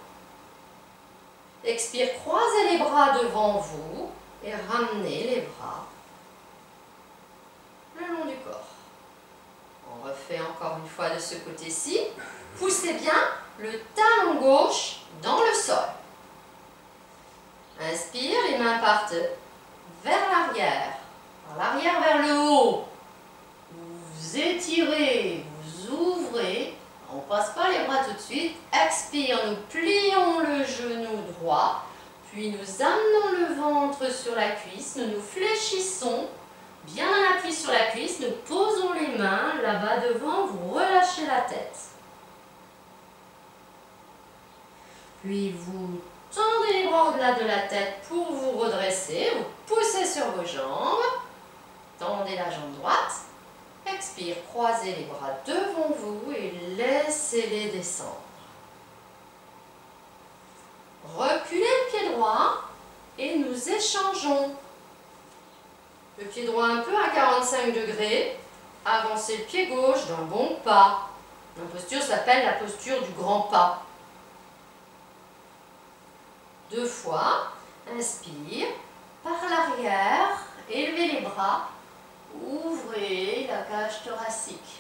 Expire, croisez les bras devant vous et ramenez les bras le long du corps. On refait encore une fois de ce côté-ci. Poussez bien le talon gauche dans le sol. Inspire, les mains partent vers l'arrière, par l'arrière vers le haut. Vous étirez, vous ouvrez. On ne passe pas les bras tout de suite. Expire, nous plions le genou droit. Puis nous amenons le ventre sur la cuisse. Nous nous fléchissons. Bien un appui sur la cuisse. Nous posons les mains là-bas devant. Vous relâchez la tête. Puis vous tendez les bras au-delà de la tête pour vous redresser. Vous poussez sur vos jambes. Tendez la jambe droite. Expire, croisez les bras devant vous et laissez-les descendre. Reculez le pied droit et nous échangeons. Le pied droit un peu à 45 degrés. Avancez le pied gauche d'un bon pas. La posture s'appelle la posture du grand pas. 2 fois. Inspire. Par l'arrière, élevez les bras. Ouvrez la cage thoracique.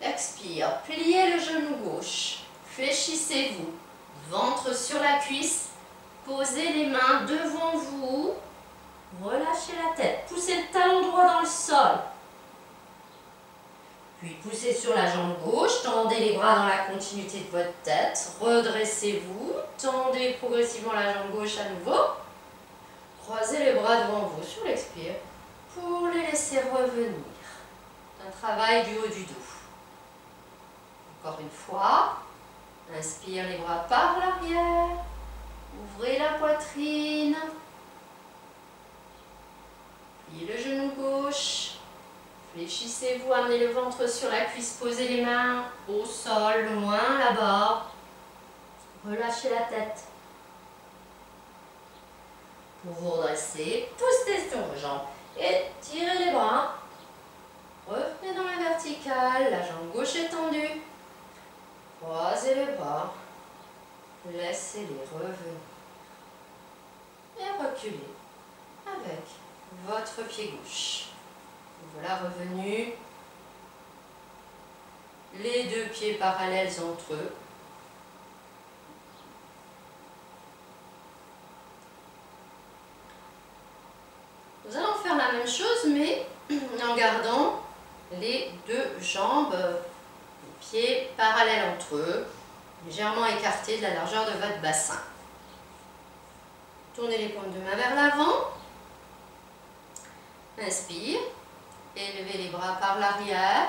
Expire. Pliez le genou gauche. Fléchissez-vous. Ventre sur la cuisse. Posez les mains devant vous. Relâchez la tête. Poussez le talon droit dans le sol. Puis poussez sur la jambe gauche. Tendez les bras dans la continuité de votre tête. Redressez-vous. Tendez progressivement la jambe gauche à nouveau. Croisez les bras devant vous sur l'expire pour les laisser revenir. Un travail du haut du dos. Encore une fois. Inspire les bras par l'arrière. Ouvrez la poitrine. Pliez le genou gauche. Fléchissez-vous, amenez le ventre sur la cuisse, posez les mains au sol, loin là-bas. Relâchez la tête. Pour vous redresser, poussez sur vos jambes et tirez les bras. Revenez dans la verticale, la jambe gauche est tendue. Croisez les bras. Laissez-les revenir. Et reculez avec votre pied gauche. Voilà revenu. Les 2 pieds parallèles entre eux. Nous allons faire la même chose, mais en gardant les 2 jambes, les pieds parallèles entre eux, légèrement écartés de la largeur de votre bassin. Tournez les paumes de main vers l'avant. Inspire. Élevez les bras par l'arrière.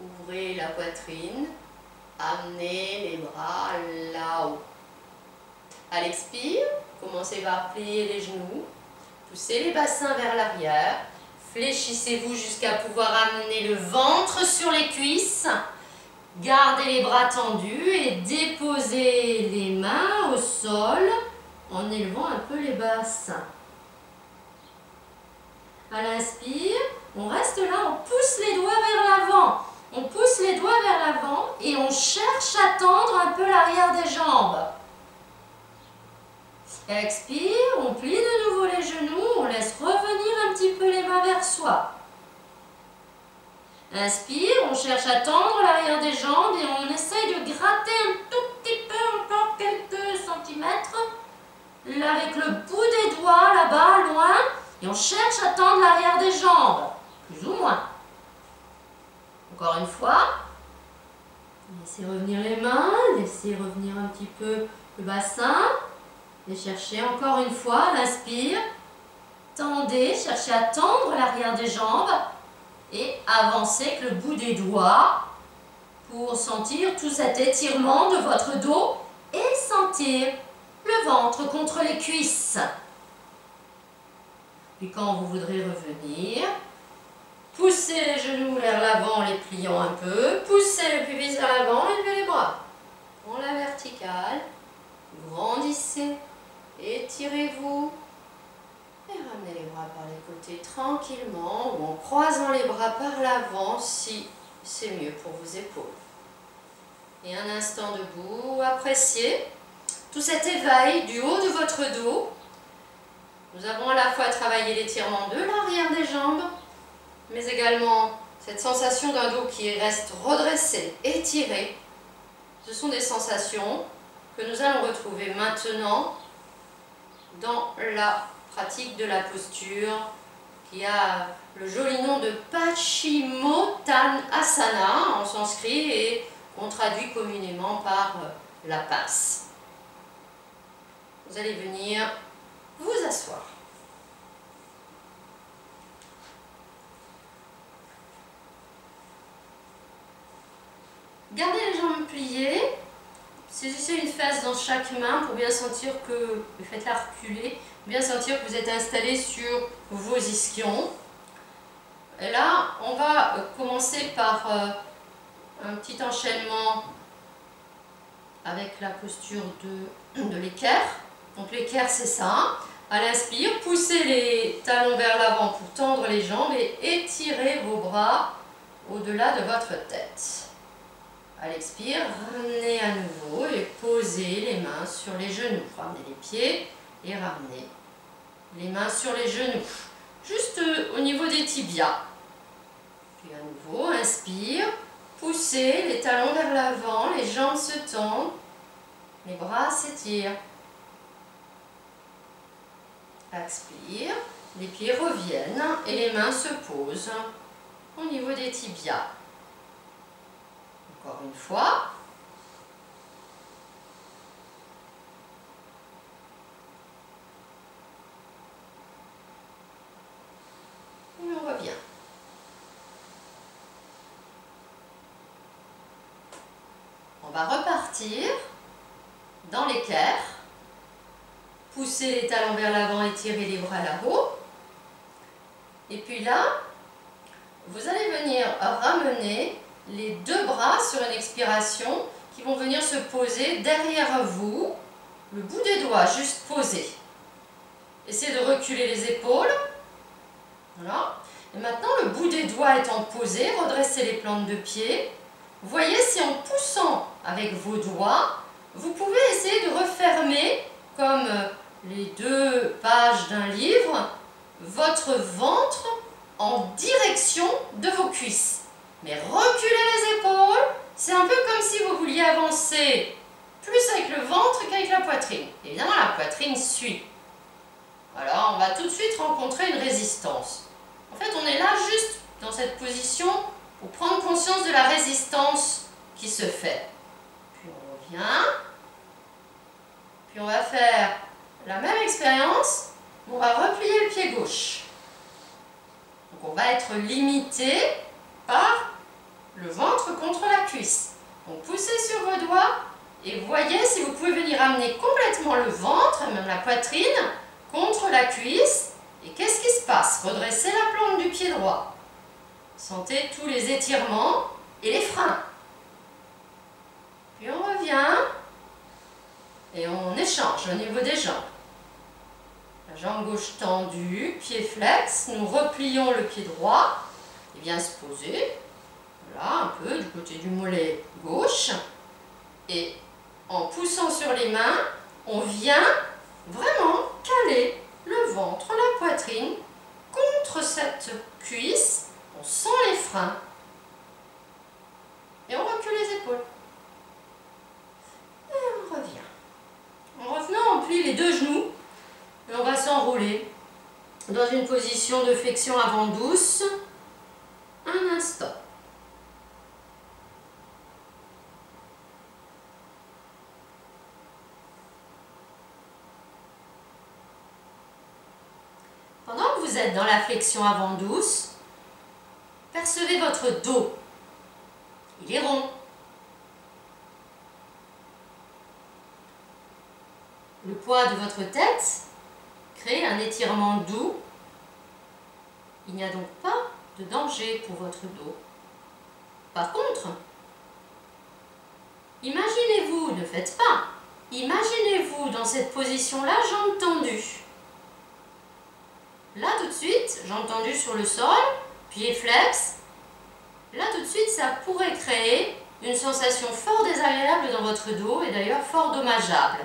Ouvrez la poitrine. Amenez les bras là-haut. À l'expire, commencez par plier les genoux. Poussez les bassins vers l'arrière. Fléchissez-vous jusqu'à pouvoir amener le ventre sur les cuisses. Gardez les bras tendus et déposez les mains au sol en élevant un peu les bassins. À l'inspire, on reste là, on pousse les doigts vers l'avant. On pousse les doigts vers l'avant et on cherche à tendre un peu l'arrière des jambes. Expire, on plie de nouveau les genoux, on laisse revenir un petit peu les mains vers soi. Inspire, on cherche à tendre l'arrière des jambes et on essaye de gratter un tout petit peu, encore quelques centimètres. Là, avec le bout des doigts, là-bas, loin. Et on cherche à tendre l'arrière des jambes, plus ou moins. Encore une fois. Laissez revenir les mains, laissez revenir un petit peu le bassin. Et cherchez encore une fois, l'inspire. Tendez, cherchez à tendre l'arrière des jambes. Et avancez avec le bout des doigts pour sentir tout cet étirement de votre dos et sentir le ventre contre les cuisses. Puis quand vous voudrez revenir, poussez les genoux vers l'avant, les pliant un peu. Poussez le pubis vers l'avant, levez les bras. Dans la verticale, grandissez, étirez-vous. Et ramenez les bras par les côtés tranquillement ou en croisant les bras par l'avant si c'est mieux pour vos épaules. Et un instant debout, appréciez tout cet éveil du haut de votre dos. Nous avons à la fois travaillé l'étirement de l'arrière des jambes, mais également cette sensation d'un dos qui reste redressé, étiré. Ce sont des sensations que nous allons retrouver maintenant dans la pratique de la posture qui a le joli nom de Paschimottanasana en sanskrit et qu'on traduit communément par la pince. Vous allez venir vous asseoir. Gardez les jambes pliées. Saisissez une fesse dans chaque main pour bien sentir que, faites-la reculer, bien sentir que vous êtes installé sur vos ischions. Et là, on va commencer par un petit enchaînement avec la posture de l'équerre. Donc l'équerre, c'est ça. À l'inspire, poussez les talons vers l'avant pour tendre les jambes et étirez vos bras au-delà de votre tête. À l'expire, ramenez à nouveau et posez les mains sur les genoux. Ramenez les pieds et ramenez les mains sur les genoux. Juste au niveau des tibias. Puis à nouveau, inspire, poussez les talons vers l'avant, les jambes se tendent, les bras s'étirent. Expire, les pieds reviennent et les mains se posent au niveau des tibias. Encore une fois. Et on revient. On va repartir dans l'équerre. Poussez les talons vers l'avant, étirez les bras là-haut. Et puis là, vous allez venir ramener les deux bras sur une expiration qui vont venir se poser derrière vous, le bout des doigts juste posé. Essayez de reculer les épaules. Voilà. Et maintenant, le bout des doigts étant posé, redressez les plantes de pied. Voyez si en poussant avec vos doigts, vous pouvez essayer de refermer, comme les deux pages d'un livre, votre ventre en direction de vos cuisses. Mais reculez les épaules, c'est un peu comme si vous vouliez avancer plus avec le ventre qu'avec la poitrine. Évidemment, la poitrine suit. Alors, on va tout de suite rencontrer une résistance. En fait, on est là juste dans cette position pour prendre conscience de la résistance qui se fait. Puis on revient. Puis on va faire la même expérience, mais on va replier le pied gauche. Donc on va être limité par le ventre contre la cuisse. Donc poussez sur vos doigts et voyez si vous pouvez venir amener complètement le ventre, et même la poitrine, contre la cuisse. Et qu'est-ce qui se passe? Redressez la plante du pied droit. Sentez tous les étirements et les freins. Puis on revient et on échange au niveau des jambes. La jambe gauche tendue, pied flex, nous replions le pied droit et vient se poser, voilà, un peu du côté du mollet gauche. Et en poussant sur les mains, on vient vraiment caler le ventre, la poitrine contre cette cuisse. On sent les freins. Et on recule les épaules. Et on revient. En revenant, on plie les deux genoux et on va s'enrouler dans une position de flexion avant douce un instant. Pendant que vous êtes dans la flexion avant douce, percevez votre dos. Il est rond. Le poids de votre tête crée un étirement doux. Il n'y a donc pas de danger pour votre dos. Par contre, imaginez-vous, ne faites pas, imaginez-vous dans cette position-là, jambes tendues. Là tout de suite, jambes tendues sur le sol, pieds flex. Là tout de suite, ça pourrait créer une sensation fort désagréable dans votre dos et d'ailleurs fort dommageable.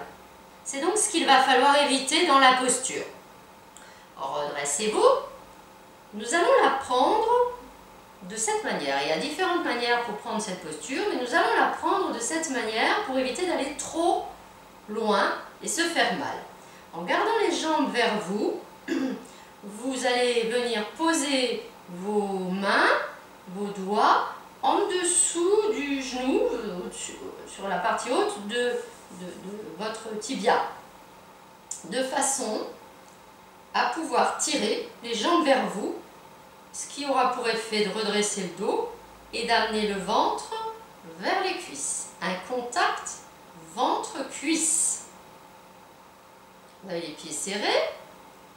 C'est donc ce qu'il va falloir éviter dans la posture. Redressez-vous. Nous allons la prendre de cette manière. Il y a différentes manières pour prendre cette posture, mais nous allons la prendre de cette manière pour éviter d'aller trop loin et se faire mal. En gardant les jambes vers vous, vous allez venir poser vos mains, vos doigts en dessous du genou, sur la partie haute de votre tibia, de façon à pouvoir tirer les jambes vers vous, ce qui aura pour effet de redresser le dos et d'amener le ventre vers les cuisses. Un contact ventre-cuisse. Vous avez les pieds serrés,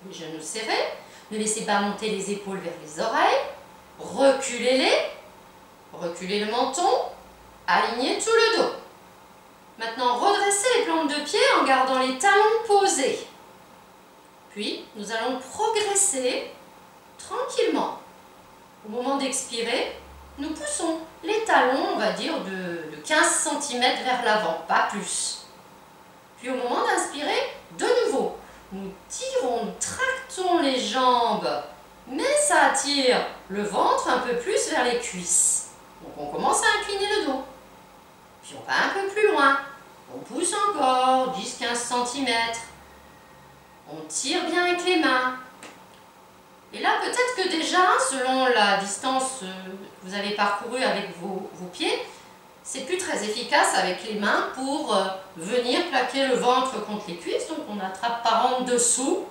les genoux serrés. Ne laissez pas monter les épaules vers les oreilles. Reculez-les. Reculez le menton. Alignez tout le dos. Maintenant, redressez les plantes de pied en gardant les talons posés. Puis, nous allons progresser tranquillement. Au moment d'expirer, nous poussons les talons, on va dire, de 15 cm vers l'avant, pas plus. Puis, au moment d'inspirer, de nouveau, nous tirons, nous tractons les jambes, mais ça attire le ventre un peu plus vers les cuisses. Donc, on commence à incliner le dos. Puis, on va un peu plus loin. On pousse encore, 10-15 cm. On tire bien avec les mains. Et là, peut-être que déjà, selon la distance que vous avez parcourue avec vos pieds, c'est plus très efficace avec les mains pour venir plaquer le ventre contre les cuisses. Donc on attrape par en dessous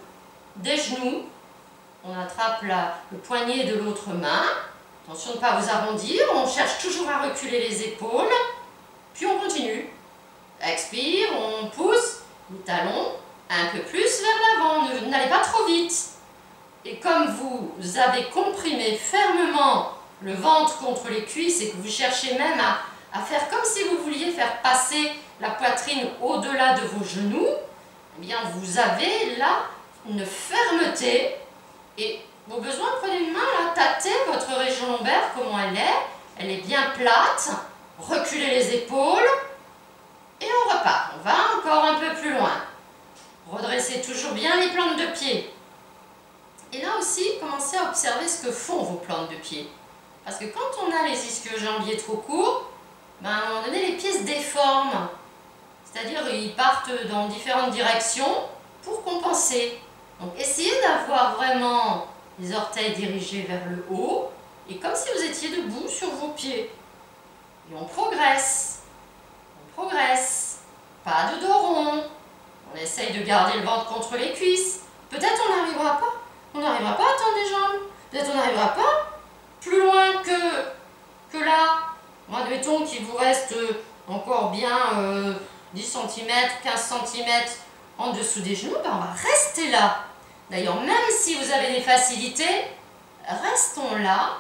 des genoux, on attrape le poignet de l'autre main. Attention de ne pas vous arrondir, on cherche toujours à reculer les épaules, puis on continue. Expire, on pousse les talons un peu plus vers l'avant, n'allez pas trop vite. Et comme vous avez comprimé fermement le ventre contre les cuisses et que vous cherchez même à faire comme si vous vouliez faire passer la poitrine au-delà de vos genoux, eh bien vous avez là une fermeté et vos besoins, prenez une main, là, tâtez votre région lombaire, comment elle est bien plate, reculez les épaules et on repart. On va encore un peu plus loin. Redressez toujours bien les plantes de pied. Et là aussi, commencez à observer ce que font vos plantes de pied. Parce que quand on a les ischio-jambiers trop courts, à un moment donné, les pieds se déforment. C'est-à-dire, ils partent dans différentes directions pour compenser. Donc, essayez d'avoir vraiment les orteils dirigés vers le haut et comme si vous étiez debout sur vos pieds. Et on progresse. On progresse. Pas de dos rond. On essaye de garder le ventre contre les cuisses. Peut-être on n'arrivera pas. On n'arrivera pas à tendre les jambes. Peut-être on n'arrivera pas plus loin que là. Admettons qu'il vous reste encore bien 10 cm, 15 cm en dessous des genoux. On va rester là. D'ailleurs, même si vous avez des facilités, restons là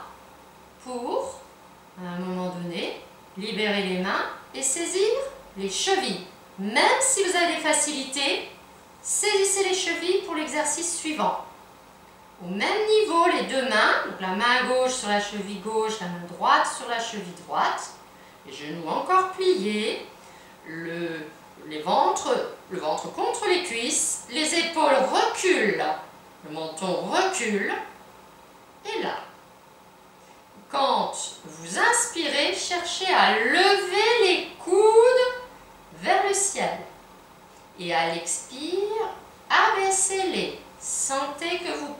pour, à un moment donné, libérer les mains et saisir les chevilles. Même si vous avez des facilités, saisissez les chevilles pour l'exercice suivant. Au même niveau, les deux mains, donc la main gauche sur la cheville gauche, la main droite sur la cheville droite, les genoux encore pliés, le ventre contre les cuisses, les épaules reculent, le menton recule, et là, quand vous inspirez, cherchez à lever les coudes vers le ciel. Et à l'expire, abaissez-les. Sentez que vous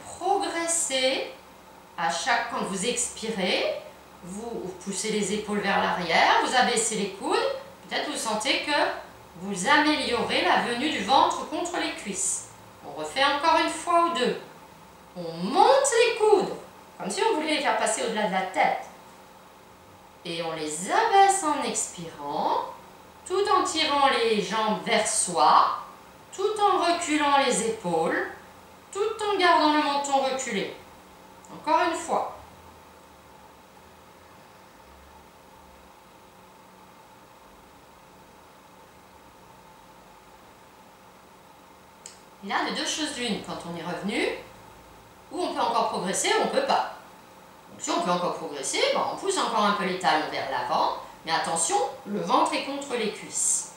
quand vous expirez, vous poussez les épaules vers l'arrière, vous abaissez les coudes. Peut-être vous sentez que vous améliorez la venue du ventre contre les cuisses. On refait encore une fois ou deux. On monte les coudes, comme si on voulait les faire passer au-delà de la tête. Et on les abaisse en expirant, tout en tirant les jambes vers soi, tout en reculant les épaules, tout en gardant le menton reculé. Encore une fois. Il y a de deux choses l'une quand on est revenu, ou on peut encore progresser ou on ne peut pas. Donc si on peut encore progresser, on pousse encore un peu les talons vers l'avant, mais attention, le ventre est contre les cuisses.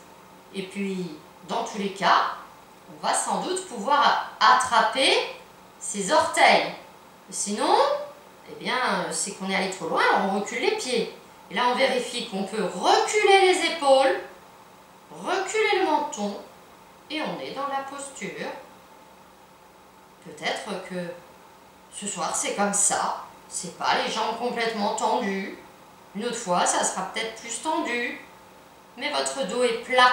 Et puis, dans tous les cas, on va sans doute pouvoir attraper ses orteils. Sinon, eh bien, c'est qu'on est allé trop loin, on recule les pieds. Et là, on vérifie qu'on peut reculer les épaules, reculer le menton, et on est dans la posture. Peut-être que ce soir, c'est comme ça. C'est pas les jambes complètement tendues. Une autre fois, ça sera peut-être plus tendu. Mais votre dos est plat.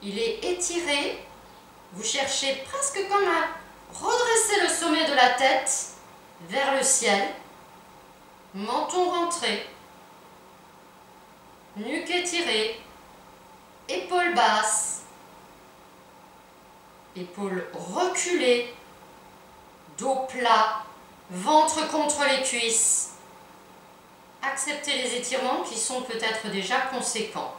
Il est étiré. Vous cherchez presque comme à redresser le sommet de la tête vers le ciel. Menton rentré. Nuque étirée. Épaules basses. Épaules reculées. Dos plat. Ventre contre les cuisses. Acceptez les étirements qui sont peut-être déjà conséquents.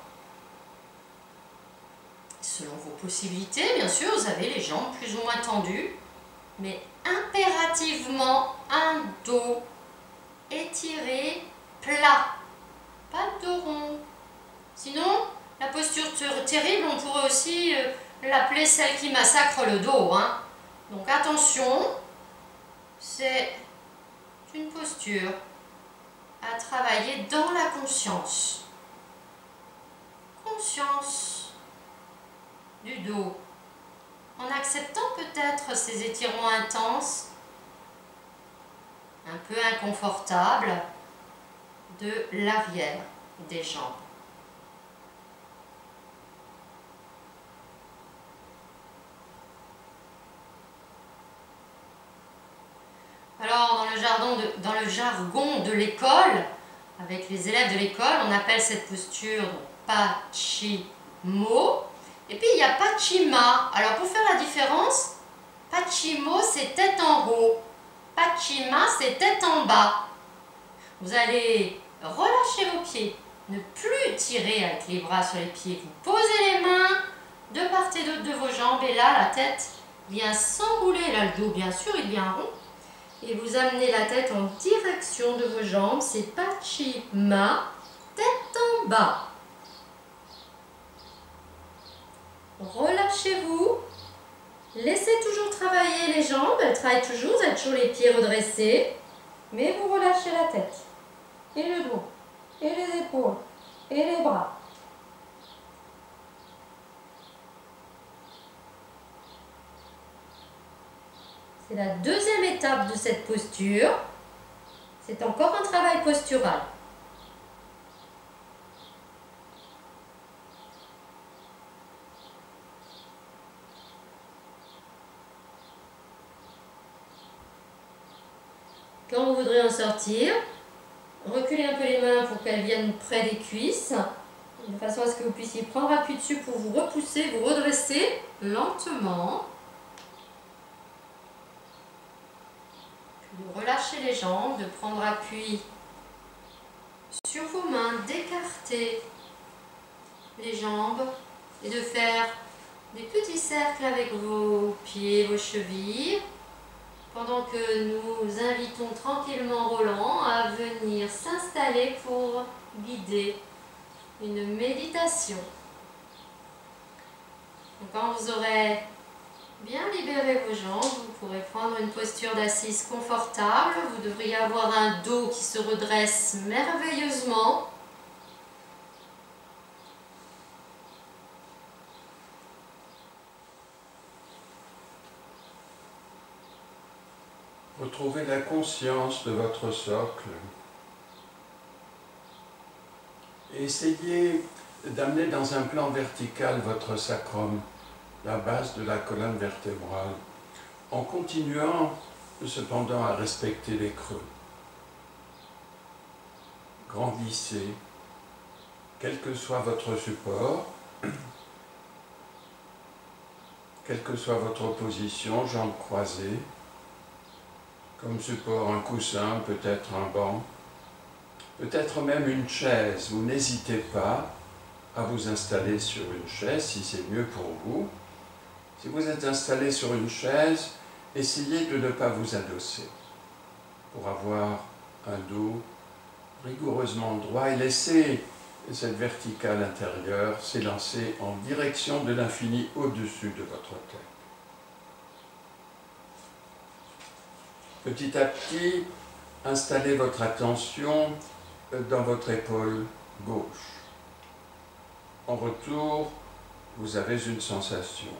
Selon vos possibilités, bien sûr, vous avez les jambes plus ou moins tendues, mais impérativement un dos étiré, plat, pas de dos rond. Sinon, la posture terrible, on pourrait aussi l'appeler celle qui massacre le dos. Donc attention, c'est une posture à travailler dans la conscience. Conscience du dos. En acceptant peut-être ces étirements intenses, un peu inconfortables, de l'arrière des jambes. Alors, dans le jargon de l'école, avec les élèves de l'école, on appelle cette posture Pachimo. Et puis, il y a Pachima. Alors, pour faire la différence, Pachimo, c'est tête en haut. Pachima, c'est tête en bas. Vous allez relâcher vos pieds. Ne plus tirer avec les bras sur les pieds. Vous posez les mains de part et d'autre de vos jambes. Et là, la tête vient s'enrouler. Là, le dos, bien sûr, il vient rond. Et vous amenez la tête en direction de vos jambes. C'est Pachima, tête en bas. Relâchez-vous. Laissez toujours travailler les jambes. Elles travaillent toujours. Vous avez toujours les pieds redressés. Mais vous relâchez la tête. Et le dos. Et les épaules. Et les bras. C'est la deuxième étape de cette posture. C'est encore un travail postural. Quand vous voudrez en sortir, reculez un peu les mains pour qu'elles viennent près des cuisses, de façon à ce que vous puissiez prendre appui dessus pour vous repousser, vous redresser lentement. De relâcher les jambes, de prendre appui sur vos mains, d'écarter les jambes et de faire des petits cercles avec vos pieds, vos chevilles, pendant que nous invitons tranquillement Roland à venir s'installer pour guider une méditation. Donc, quand vous aurez bien libéré vos jambes, vous pourrez prendre une posture d'assise confortable. Vous devriez avoir un dos qui se redresse merveilleusement. Retrouvez la conscience de votre socle. Et essayez d'amener dans un plan vertical votre sacrum, la base de la colonne vertébrale, en continuant cependant à respecter les creux. Grandissez, quel que soit votre support, quelle que soit votre position, jambes croisées, comme support un coussin, peut-être un banc, peut-être même une chaise. Vous n'hésitez pas à vous installer sur une chaise si c'est mieux pour vous. Si vous êtes installé sur une chaise, essayez de ne pas vous adosser pour avoir un dos rigoureusement droit et laissez cette verticale intérieure s'élancer en direction de l'infini au-dessus de votre tête. Petit à petit, installez votre attention dans votre épaule gauche. En retour, vous avez une sensation.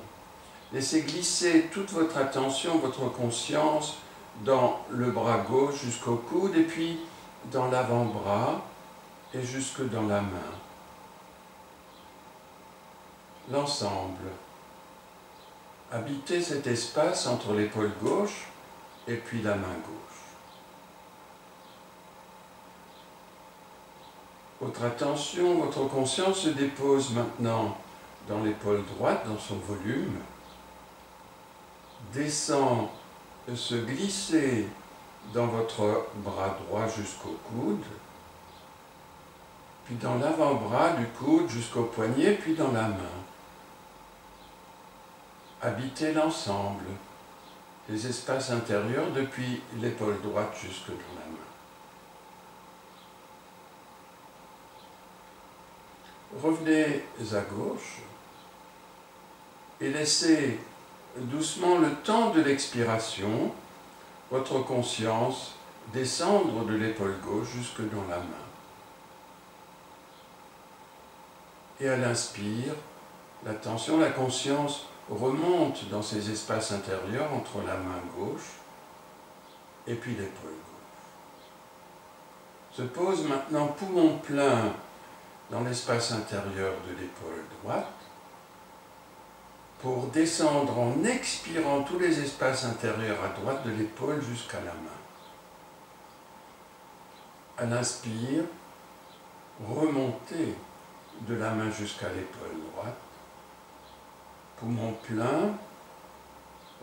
Laissez glisser toute votre attention, votre conscience dans le bras gauche jusqu'au coude et puis dans l'avant-bras et jusque dans la main. L'ensemble. Habitez cet espace entre l'épaule gauche et puis la main gauche. Votre attention, votre conscience se dépose maintenant dans l'épaule droite, dans son volume, descend, se glisser dans votre bras droit jusqu'au coude, puis dans l'avant-bras du coude jusqu'au poignet, puis dans la main. Habitez l'ensemble, les espaces intérieurs depuis l'épaule droite jusque dans la main. Revenez à gauche et laissez doucement le temps de l'expiration, votre conscience descendre de l'épaule gauche jusque dans la main. Et à l'inspire, l'attention, la conscience remonte dans ces espaces intérieurs entre la main gauche et puis l'épaule gauche. Se pose maintenant poumon plein dans l'espace intérieur de l'épaule droite pour descendre en expirant tous les espaces intérieurs à droite de l'épaule jusqu'à la main. À l'inspire, remontez de la main jusqu'à l'épaule droite, poumon plein,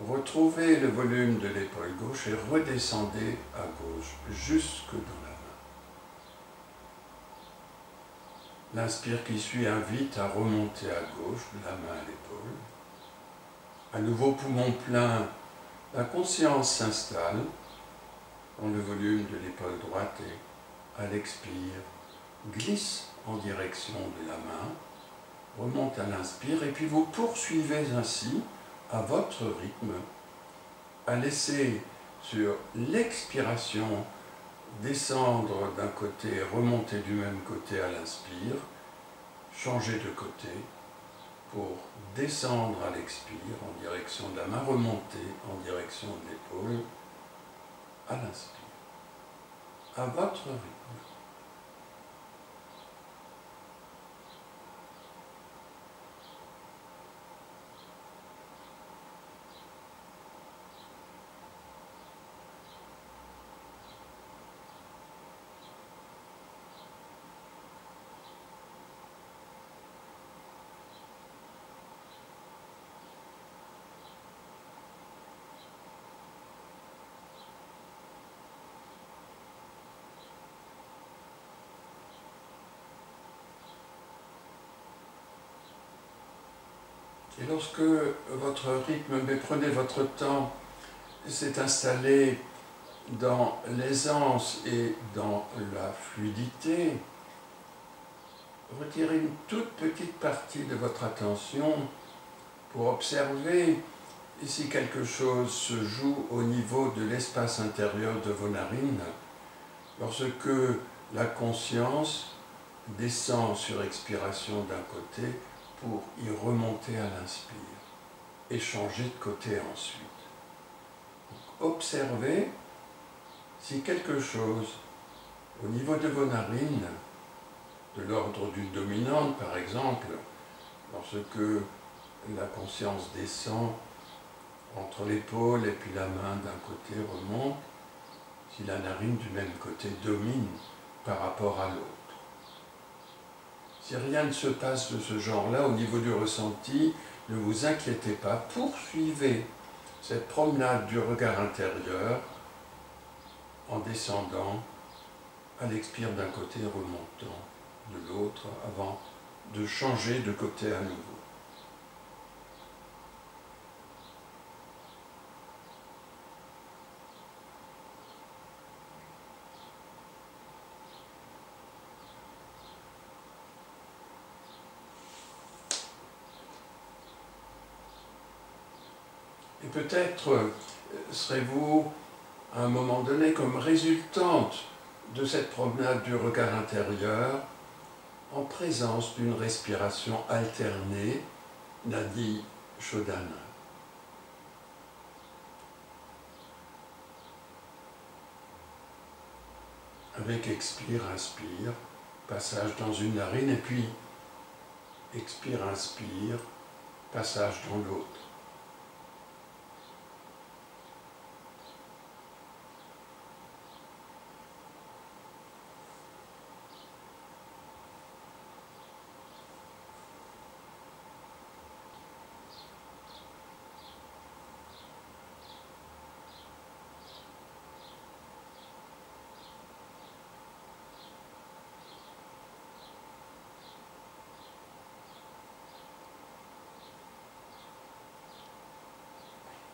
retrouvez le volume de l'épaule gauche et redescendez à gauche jusque dans la main. L'inspire qui suit invite à remonter à gauche de la main à l'épaule. À nouveau poumon plein, la conscience s'installe dans le volume de l'épaule droite et à l'expire, glisse en direction de la main, remonte à l'inspire et puis vous poursuivez ainsi à votre rythme à laisser sur l'expiration descendre d'un côté, remonter du même côté à l'inspire, changer de côté pour descendre à l'expire en direction de la main, remonter en direction de l'épaule à l'inspire, à votre rythme. Et lorsque votre rythme, mais prenez votre temps, s'est installé dans l'aisance et dans la fluidité, retirez une toute petite partie de votre attention pour observer si quelque chose se joue au niveau de l'espace intérieur de vos narines, lorsque la conscience descend sur expiration d'un côté pour y remonter à l'inspire et changer de côté ensuite. Donc, observez si quelque chose au niveau de vos narines, de l'ordre d'une dominante par exemple, lorsque la conscience descend entre l'épaule et puis la main d'un côté remonte, si la narine du même côté domine par rapport à l'autre. Si rien ne se passe de ce genre-là au niveau du ressenti, ne vous inquiétez pas, poursuivez cette promenade du regard intérieur en descendant à l'expire d'un côté et remontant de l'autre avant de changer de côté à nouveau. Et peut-être serez-vous à un moment donné comme résultante de cette promenade du regard intérieur en présence d'une respiration alternée, Nadi Shodhana. Avec expire, inspire, passage dans une narine, et puis expire, inspire, passage dans l'autre.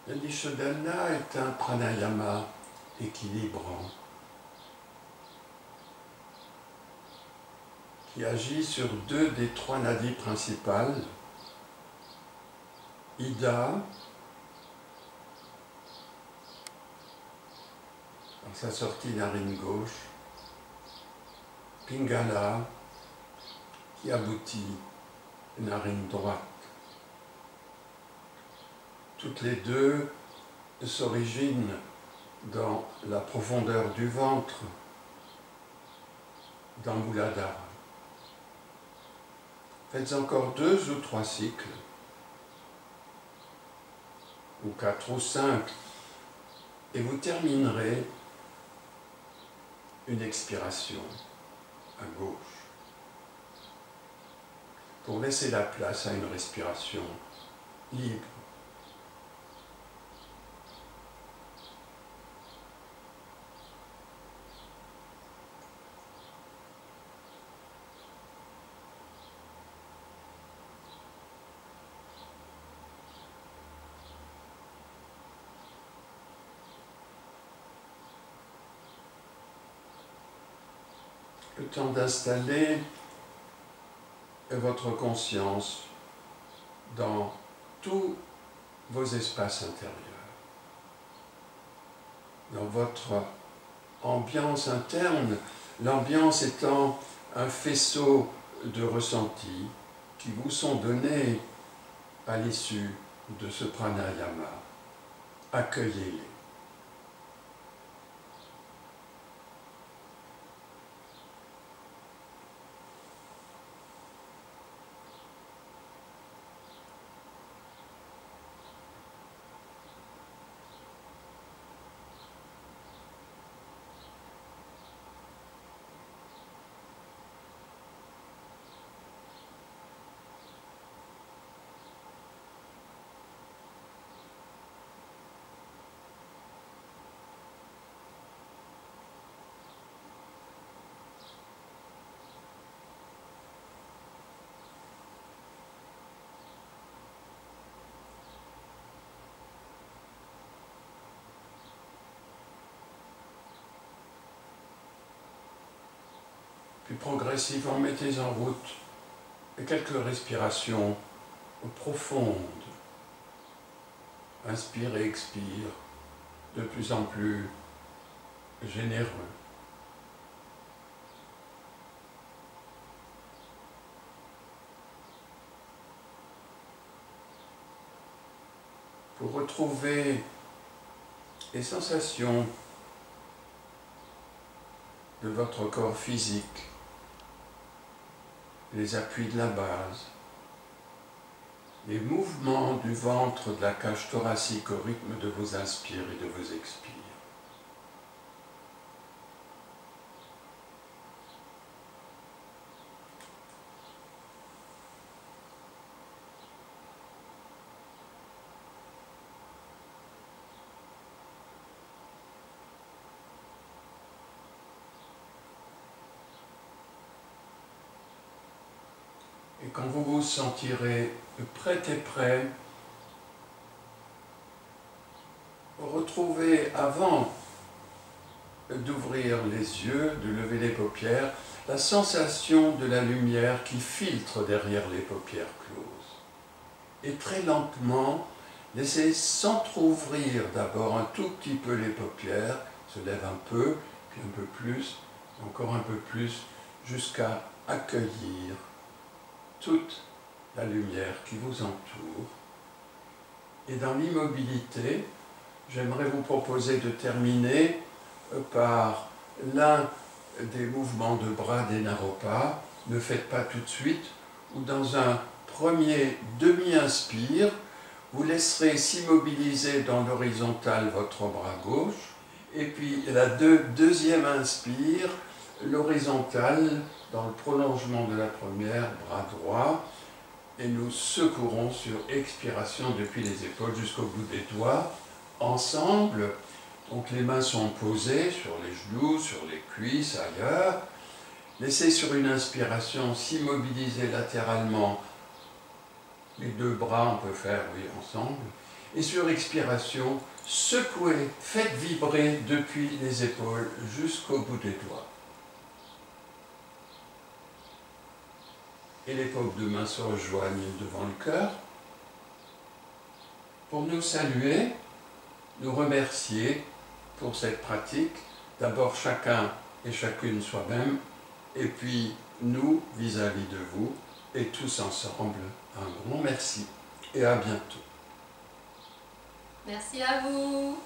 Nadi Shodhana est un pranayama équilibrant qui agit sur deux des trois nadis principales, Ida, dans sa sortie narine gauche, Pingala, qui aboutit narine droite. Toutes les deux s'originent dans la profondeur du ventre, dans Muladhara. Faites encore 2 ou 3 cycles, ou 4 ou 5, et vous terminerez une expiration à gauche, pour laisser la place à une respiration libre. Le temps d'installer votre conscience dans tous vos espaces intérieurs, dans votre ambiance interne, l'ambiance étant un faisceau de ressentis qui vous sont donnés à l'issue de ce pranayama. Accueillez-les. Puis progressivement, mettez en route quelques respirations profondes. Inspire et expire, de plus en plus généreux. Pour retrouver et sensations de votre corps physique, les appuis de la base, les mouvements du ventre, de la cage thoracique au rythme de vos inspires et de vos expires. Et quand vous vous sentirez prête et prêt, retrouvez avant d'ouvrir les yeux, de lever les paupières, la sensation de la lumière qui filtre derrière les paupières closes. Et très lentement, laissez s'entrouvrir d'abord un tout petit peu les paupières, se lève un peu, puis un peu plus, encore un peu plus, jusqu'à accueillir toute la lumière qui vous entoure. Et dans l'immobilité, j'aimerais vous proposer de terminer par l'un des mouvements de bras des Naropa. Ne faites pas tout de suite, ou dans un premier demi-inspire, vous laisserez s'immobiliser dans l'horizontale votre bras gauche, et puis la deuxième inspire, l'horizontale dans le prolongement de la première, bras droit, et nous secourons sur expiration depuis les épaules jusqu'au bout des doigts, ensemble. Donc les mains sont posées sur les genoux, sur les cuisses, ailleurs. Laissez sur une inspiration s'immobiliser latéralement. Les deux bras, on peut faire, oui, ensemble. Et sur expiration, secouez, faites vibrer depuis les épaules jusqu'au bout des doigts. Et les paumes de main se rejoignent devant le cœur. Pour nous saluer, nous remercier pour cette pratique, d'abord chacun et chacune soi-même, et puis nous vis-à-vis de vous, et tous ensemble, un grand merci et à bientôt. Merci à vous.